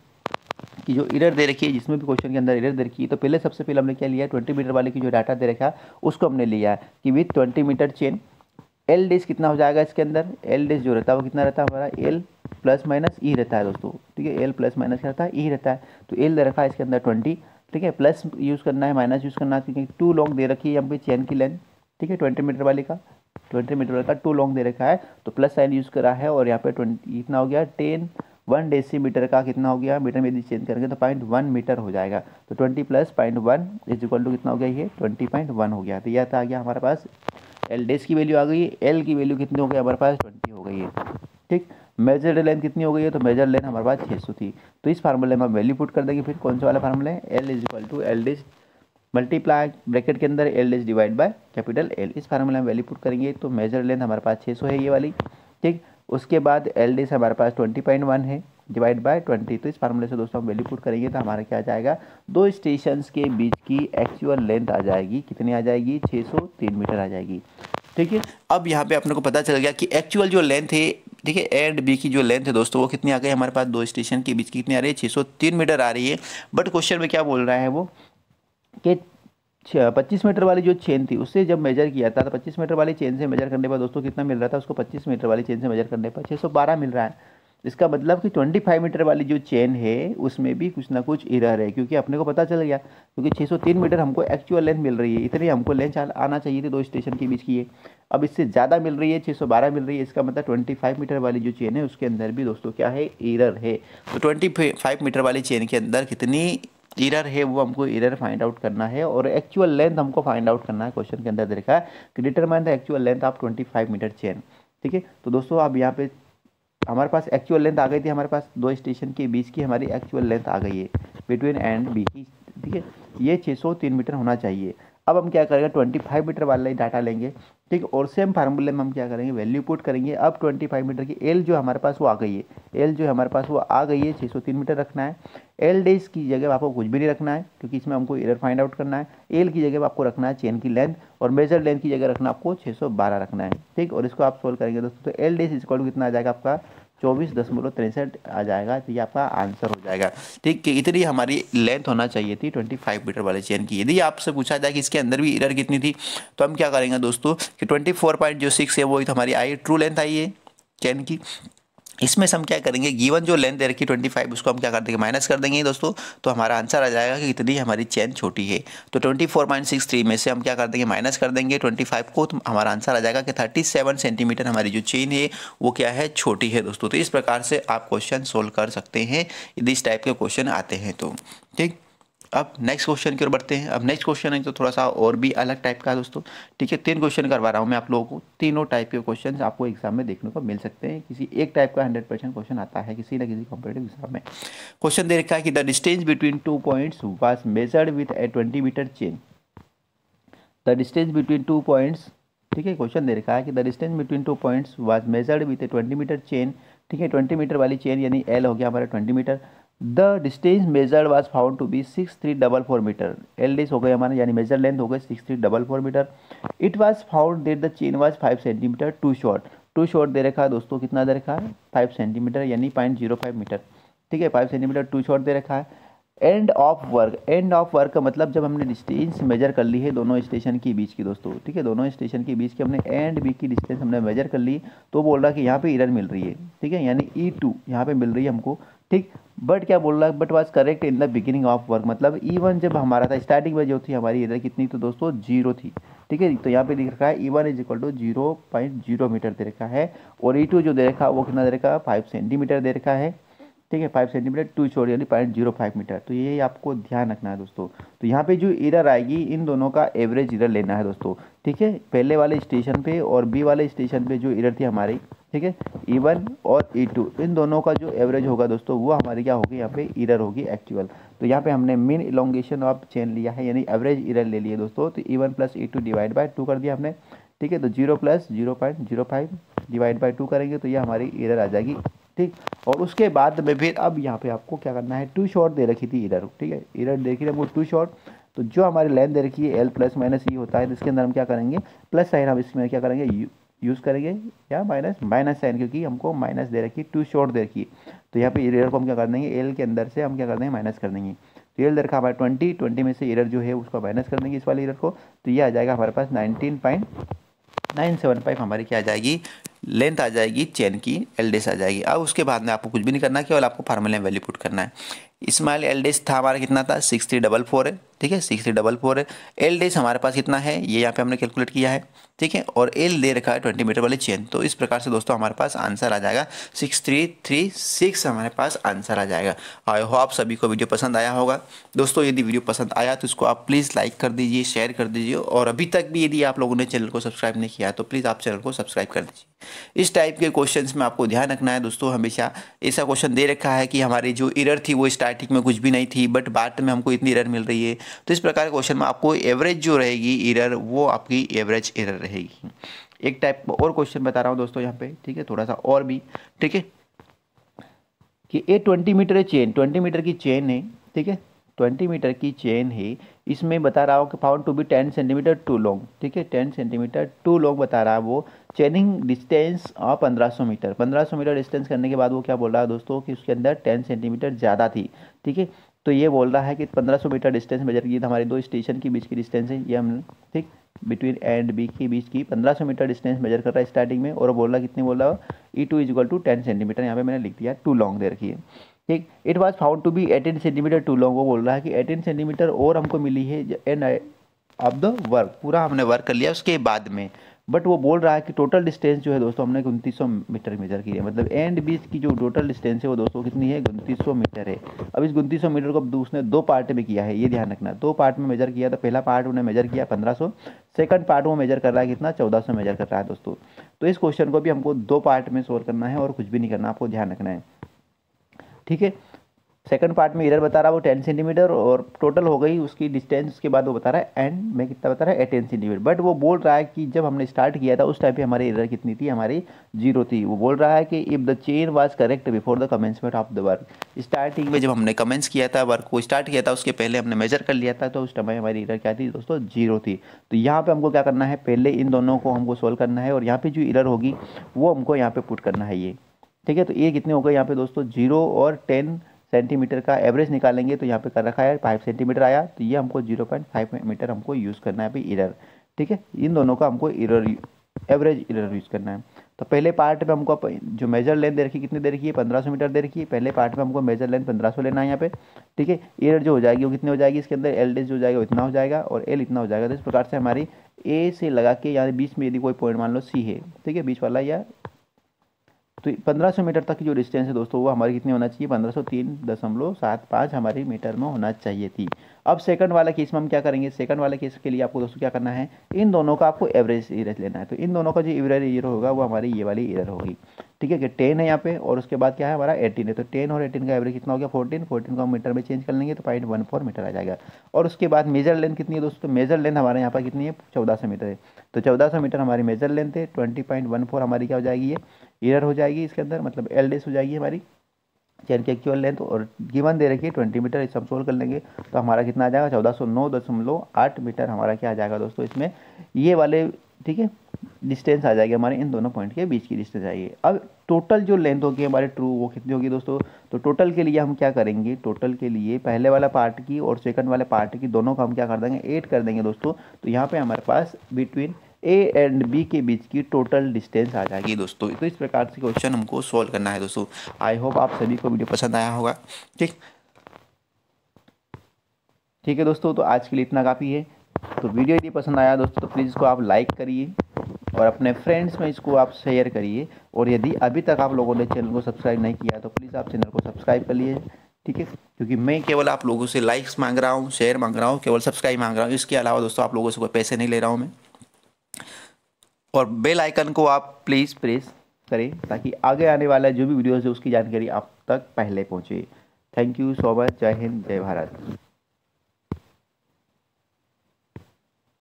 कि जो एरर दे रखी है, जिसमें भी क्वेश्चन के अंदर एरर दे रखी है, तो पहले सबसे पहले हमने क्या लिया 20 मीटर वाले की जो डाटा दे रखा है उसको हमने लिया कि विथ 20 मीटर चेन एल डेस कितना हो जाएगा इसके अंदर, एल डेस जो रहता है वो कितना रहता है हमारा एल प्लस माइनस ई रहता है दोस्तों, ठीक है, एल प्लस माइनस क्या रहता है ई रहता है। तो एल दे रखा है इसके अंदर 20, ठीक है, प्लस यूज़ करना है माइनस यूज़ करना है क्योंकि टू लॉन्ग दे रखी है यहाँ पे चेन की लेंथ, ठीक है, 20 मीटर वाले का 20 मीटर वाले का टू लॉन्ग दे रखा है तो प्लस साइन यूज़ करा है। और यहाँ पे 20 इतना हो गया 1 डेसीमीटर का कितना हो गया मीटर में यदि चेंज करेंगे तो 0.1 मीटर हो जाएगा। तो 20 + 0.1 इज इक्वल टू कितना हो गया ये 20.1 हो गया। तो यह था आ गया हमारे पास एल डेस की वैल्यू आ गई, एल की वैल्यू कितनी हो गई हमारे पास 20 हो गई है, ठीक। मेजर्ड लेंथ कितनी हो गई है, तो मेजर लेंथ हमारे पास 600 थी। तो इस फार्मूले में हम वैल्यू पुट कर देंगे, फिर कौन सा वाला फार्मूला है L is equal to L dash multiply bracket के अंदर L dash divide by capital L, इस फार्मूले में वैल्यू पुट करेंगे तो मेजर लेंथ हमारे पास 600 है ये वाली, ठीक। उसके बाद एल डेस हमारे पास 20.1 है डिवाइड बाय 20। तो इस फार्मूले से दोस्तों हम वैल्यू पुट करेंगे तो हमारा क्या आ जाएगा, दो स्टेशंस के बीच की एक्चुअल लेंथ आ जाएगी, कितनी आ जाएगी 603 मीटर आ जाएगी, ठीक है। अब यहाँ पे अपने को पता चल गया कि एक्चुअल जो लेंथ है ठीक है, ए एंड बी की जो लेंथ है दोस्तों वो कितनी आ गई हमारे पास, दो स्टेशन के बीच की कितनी आ रही है, 603 मीटर आ रही है। बट क्वेश्चन में क्या बोल रहा है वो कि 25 मीटर वाली जो चेन थी उससे जब मेजर किया था तो 25 मीटर वाली चेन से मेजर करने पर दोस्तों कितना मिल रहा था उसको, 25 मीटर वाली चेन से मेजर करने पर 612 मिल रहा है। इसका मतलब कि 25 मीटर वाली जो चेन है उसमें भी कुछ ना कुछ एरर है, क्योंकि अपने को पता चल गया, क्योंकि 603 मीटर हमको एक्चुअल लेंथ मिल रही है, इतनी हमको लेंथ आना चाहिए थी दो स्टेशन के बीच की है। अब इससे ज़्यादा मिल रही है, 612 मिल रही है, इसका मतलब 25 मीटर वाली जो चेन है उसके अंदर भी दोस्तों क्या है, एरर है। तो 25 मीटर वाली चेन के अंदर कितनी एरर है वो हमको एरर फाइंड आउट करना है, और एक्चुअल लेंथ हमको फाइंड आउट करना है। क्वेश्चन के अंदर देखा है कि determine the actual length of 25 metre chain. ठीक है, तो दोस्तों अब यहाँ पे हमारे पास एक्चुअल लेंथ आ गई थी, हमारे पास दो स्टेशन के बीच की हमारी एक्चुअल लेंथ आ गई है बिटवीन ए एंड बी की। ठीक है, ये 603 मीटर होना चाहिए। अब हम क्या करेंगे, 25 मीटर वाला ही डाटा लेंगे। ठीक है, और सेम फार्मूले में हम क्या करेंगे, वैल्यू पुट करेंगे। अब 25 मीटर की एल जो हमारे पास वो आ गई है, एल जो हमारे पास वो आ गई है, 603 मीटर रखना है। एल डेज की जगह आपको कुछ भी नहीं रखना है, क्योंकि इसमें हमको एरर फाइंड आउट करना है। एल की जगह आपको रखना है चेन की लेंथ, और मेजर लेंथ की जगह रखना आपको 612 रखना है। ठीक, और इसको आप सोल्व करेंगे दोस्तों, तो एल डेज इक्वल टू कितना आ जाएगा आपका, 24.63 आ जाएगा। तो ये आपका आंसर हो जाएगा। ठीक है, इतनी हमारी लेंथ होना चाहिए थी 25 मीटर वाले चेन की। यदि आपसे पूछा जाए कि इसके अंदर भी एरर कितनी थी, तो हम क्या करेंगे दोस्तों कि 24.06 है वो हमारी आई ट्रू लेंथ आई है चेन की। इसमें से हम क्या करेंगे, गिवन जो लेंथ दे रखी 25 उसको हम क्या कर देंगे, माइनस कर देंगे दोस्तों। तो हमारा आंसर आ जाएगा कि इतनी हमारी चेन छोटी है। तो 24.63 में से हम क्या कर देंगे, माइनस कर देंगे 25 को, तो हमारा आंसर आ जाएगा कि 37 सेंटीमीटर हमारी जो चेन है वो क्या है, छोटी है दोस्तों। तो इस प्रकार से आप क्वेश्चन सोल्व कर सकते हैं यदि इस टाइप के क्वेश्चन आते हैं तो। ठीक, अब नेक्स्ट क्वेश्चन की ओर बढ़ते हैं। अब नेक्स्ट क्वेश्चन है तो थोड़ा सा और भी अलग टाइप का है दोस्तों। ठीक है, 3 क्वेश्चन करवा रहा हूँ मैं आप लोगों को, तीनों टाइप के क्वेश्चन आपको एग्जाम में देखने को मिल सकते हैं। किसी एक टाइप का 100% क्वेश्चन आता है किसी न किसी कॉम्पिटेटिव एग्जाम में। क्वेश्चन दे रखा है कि the distance between 2 points was measured with a 20 metre chain. The distance between 2 points, ठीक है, क्वेश्चन दे रखा है कि the distance between 2 points was measured with a 20 metre chain. ठीक है, 20 मीटर वाली चेन यानी एल हो गया हमारा 20 metre. The distance measured was found to be 6344 metre. L dash हो गए हमारे, यानी मेजर लेंथ हो गए 6344 metre. It was found that the chain was 5 centimetre too short. Too short दे रखा है दोस्तों, कितना दे रखा है, 5 सेंटीमीटर यानी 0.05 मीटर। ठीक है, 5 सेंटीमीटर टू शॉर्ट दे रखा है। End of work, end of work का मतलब जब हमने डिस्टेंस मेजर कर ली है दोनों स्टेशन के बीच की दोस्तों। ठीक है, दोनों स्टेशन के बीच की हमने ए एंड बी की डिस्टेंस हमने मेजर कर ली, तो बोल रहा कि यहाँ पे एरर मिल रही है। ठीक है, यानी E2 यहाँ पे मिल रही है हमको। ठीक, बट क्या बोल रहा है, but was correct in the beginning of work, मतलब E1 जब हमारा था स्टार्टिंग में जो थी हमारी एरर कितनी, तो दोस्तों 0 थी। ठीक है, तो यहाँ पे दिख रखा है E1 is equal to 0.0 metre दे रखा है, और E2 जो दे रखा है वो कितना दे रखा है, 5 सेंटीमीटर दे रखा है। ठीक है, 5 सेंटीमीटर टू शॉर्ट यानी 0.05 मीटर। तो ये आपको ध्यान रखना है दोस्तों। तो यहाँ पे जो एरर आएगी इन दोनों का एवरेज एरर लेना है दोस्तों। ठीक है, पहले वाले स्टेशन पे और बी वाले स्टेशन पे जो एरर थी हमारी, ठीक है, E1 और E2 इन दोनों का जो एवरेज होगा दोस्तों वो हमारी क्या होगी, यहाँ पे एरर होगी एक्चुअल। तो यहाँ पे हमने मीन इलोंगेशन ऑफ चेन लिया है, यानी एवरेज एरर ले लिए दोस्तों। तो E1 plus E2 divide by 2 कर दिया हमने। ठीक है, तो 0 प्लस 0.05 डिवाइड बाय 2 करेंगे तो ये हमारी एरर आ जाएगी। ठीक, और उसके बाद में फिर अब यहाँ पे आपको क्या करना है, टू शॉर्ट दे रखी थी एरर। ठीक है, एरर देखी हमको टू शॉर्ट, तो जो हमारी लेंथ दे रखी है एल प्लस माइनस ई होता है, तो इसके अंदर हम क्या करेंगे, प्लस साइन हम इसमें क्या करेंगे यूज़ करेंगे, या माइनस साइन, क्योंकि हमको माइनस दे रखी है, टू शॉर्ट दे रखी है। तो यहाँ पे एरर को हम क्या कर देंगे, एल के अंदर से हम क्या कर देंगे, माइनस कर देंगे। तो एल दे रखा हमारा 20 में से एरर जो है उसको माइनस कर देंगे इस वाली एरर को, तो ये आ जाएगा हमारे पास 19.975 हमारी क्या आ जाएगी, लेंथ आ जाएगी चेन की, एल डेस आ जाएगी। अब उसके बाद में आपको कुछ भी नहीं करना, केवल आपको फार्मूले में वैल्यू पुट करना है। स्मॉल एल डेस था हमारा कितना था, 6344 है। ठीक है, 6344 है। एल डेस हमारे पास कितना है, ये यहाँ पे हमने कैलकुलेट किया है। ठीक है, और एल दे रखा है 20 मीटर वाली चेन। तो इस प्रकार से दोस्तों हमारे पास आंसर आ जाएगा 6336 हमारे पास आंसर आ जाएगा। आई होप आप सभी को वीडियो पसंद आया होगा दोस्तों। यदि वीडियो पसंद आया तो इसको आप प्लीज़ लाइक कर दीजिए, शेयर कर दीजिए, और अभी तक भी यदि आप लोगों ने चैनल को सब्सक्राइब नहीं किया तो प्लीज़ आप चैनल को सब्सक्राइब कर दीजिए। इस टाइप के क्वेश्चंस में आपको ध्यान रखना है दोस्तों, हमेशा ऐसा क्वेश्चन दे रखा है कि हमारी जो एरर थी वो स्टार्टिंग में कुछ भी नहीं थी, बट बाद में हमको इतनी एरर मिल रही है। तो इस प्रकार के क्वेश्चन में आपको एवरेज जो रहेगी एरर, वो आपकी एवरेज एरर रहेगी। एक टाइप और क्वेश्चन बता रहा हूँ दोस्तों यहाँ पे, ठीक है, थोड़ा सा और भी। ठीक है, कि ए 20 मीटर चेन, 20 मीटर की चेन है। ठीक है, 20 मीटर की चेन है, इसमें बता रहा हूँ कि found to be 10 centimetre too long, ठीक है, 10 सेंटीमीटर टू लॉन्ग बता रहा है वो। Chaining distance 1500 metre, 1500 metre distance करने के बाद वो क्या बोल रहा है दोस्तों कि उसके अंदर 10 सेंटीमीटर ज़्यादा थी, ठीक है। तो ये बोल रहा है कि 1500 मीटर डिस्टेंस मेजर की, हमारे दो स्टेशन के बीच की डिस्टेंस है ये हमने, ठीक, बिटवीन ए एंड बी के बीच की 1500 मीटर डिस्टेंस मेजर कर रहा है स्टार्टिंग में, और बोल रहा है कितनी बोल रहा है E2 इक्वल टू 10 सेंटीमीटर, यहाँ पे मैंने लिख दिया टू लॉन्ग दे रखी है, ठीक। It was found to be 18 centimetre too long, वो बोल रहा है कि 18 सेंटीमीटर और हमको मिली है एंड ऑफ द वर्क, पूरा हमने वर्क कर लिया उसके बाद में। बट वो बोल रहा है कि टोटल डिस्टेंस जो है दोस्तों हमने 2900 मीटर मेजर की है, मतलब एंड बीच की जो टोटल डिस्टेंस है वो दोस्तों कितनी है 2900 मीटर है। अब इस 2900 मीटर को उसने दो पार्ट में किया है, ये ध्यान रखना, दो पार्ट में मेजर किया। तो पहला पार्ट उन्होंने मेजर किया 1500, सेकंड पार्ट वो मेजर कर रहा है कितना 1400 मेजर कर रहा है दोस्तों। तो इस क्वेश्चन को भी हमको दो पार्ट में सोल्व करना है और कुछ भी नहीं करना, आपको ध्यान रखना है, ठीक है। सेकंड पार्ट में एरर बता रहा है वो 10 सेंटीमीटर और टोटल हो गई उसकी डिस्टेंस, उसके बाद वो बता रहा है एंड में कितना बता रहा है 18 सेंटीमीटर। बट वो बोल रहा है कि जब हमने स्टार्ट किया था उस टाइम पे हमारी एरर कितनी थी, हमारी 0 थी। वो बोल रहा है कि if the chain was correct before the commencement of the work, starting में जब हमने कमेंस किया था, वर्क को स्टार्ट किया था, उसके पहले हमने मेजर कर लिया था, तो उस टाइम हमारी एरर क्या थी दोस्तों 0 थी। तो यहाँ पर हमको क्या करना है, पहले इन दोनों को हमको सोल्व करना है और यहाँ पर जो एरर होगी वो हमको यहाँ पर पुट करना है ये, ठीक है। तो ये कितने हो गए यहाँ पे दोस्तों 0 और 10 सेंटीमीटर का एवरेज निकालेंगे तो यहाँ पे कर रखा है 5 सेंटीमीटर आया, तो ये हमको 0.5 मीटर हमको यूज़ करना है अभी एरर, ठीक है। इन दोनों का हमको एरर एवरेज एरर यूज़ करना है। तो पहले पार्ट में हमको जो मेजर लेंथ दे रखी कितनी दे रखी है 1500 मीटर दे रखी है, पहले पार्ट में हमको मेजर लेंथ 1500 लेना है यहाँ पे, ठीक है। एरर जो हो जाएगी वो कितनी हो जाएगी, इसके अंदर एल डेज जो हो जाएगा वो इतना हो जाएगा और एल इतना हो जाएगा। तो इस प्रकार से हमारी ए से लगा के यानी बीच में यदि कोई पॉइंट मान लो सी है, ठीक है, बीच वाला, या तो 1500 मीटर तक की जो डिस्टेंस है दोस्तों वो हमारी कितनी होना चाहिए 1503.75 हमारी मीटर में होना चाहिए थी। अब सेकंड वाला केस में हम क्या करेंगे, सेकंड वाले केस के लिए आपको दोस्तों क्या करना है, इन दोनों का आपको एवरेज एरर लेना है। तो इन दोनों का जो एवरेज एरर होगा वो हमारी ये वाली एरर होगी, ठीक है, कि 10 है यहाँ पे और उसके बाद क्या है हमारा 18 है। तो 10 और 18 का एवरेज कितना हो गया 14 को हम मीटर में चेंज कर लेंगे तो 0.14 मीटर आ जाएगा। और उसके बाद मेजर लेंथ कितनी है दोस्तों, मेजर लेंथ हमारे यहाँ पर कितनी है 1400 मीटर है। तो 1400 मीटर हमारी मेजर लेंथ है, 20.14 हमारी क्या हो जाएगी ये एरर हो जाएगी इसके अंदर, मतलब एल डेस हो जाएगी हमारी चेन की एक्चुअल लेंथ। और गिवन दे रखी है 20 मीटर, इस हम सोल्व कर लेंगे तो हमारा कितना आ जाएगा 1409.8 मीटर हमारा क्या आ जाएगा दोस्तों इसमें ये वाले, ठीक है, डिस्टेंस आ जाएगी हमारे इन दोनों पॉइंट के बीच की डिस्टेंस आएगी। अब टोटल जो लेंथ होगी हमारे ट्रू वो कितनी होगी दोस्तों, तो टोटल के लिए हम क्या करेंगे, टोटल के लिए पहले वाला पार्ट की और सेकंड वाले पार्ट की दोनों का हम क्या कर देंगे 8 कर देंगे दोस्तों। तो यहाँ पे हमारे पास बिटवीन ए एंड बी के बीच की टोटल डिस्टेंस आ जाएगी दोस्तों। तो इस प्रकार से क्वेश्चन हमको सोल्व करना है दोस्तों। आई होप आप सभी को वीडियो पसंद आया होगा, ठीक है दोस्तों। तो आज के लिए इतना काफ़ी है। तो वीडियो यदि पसंद आया दोस्तों तो प्लीज़ इसको आप लाइक करिए और अपने फ्रेंड्स में इसको आप शेयर करिए। और यदि अभी तक आप लोगों ने चैनल को सब्सक्राइब नहीं किया तो प्लीज़ आप चैनल को सब्सक्राइब कर लिए, ठीक है, क्योंकि मैं केवल आप लोगों से लाइक्स मांग रहा हूँ, शेयर मांग रहा हूँ, केवल सब्सक्राइब मांग रहा हूँ। इसके अलावा दोस्तों आप लोगों से कोई पैसे नहीं ले रहा हूँ मैं। और बेल आइकन को आप प्लीज़ प्रेस करें ताकि आगे आने वाला जो भी वीडियोज़ है उसकी जानकारी आप तक पहले पहुँचे। Thank you so much. जय हिंद, जय भारत।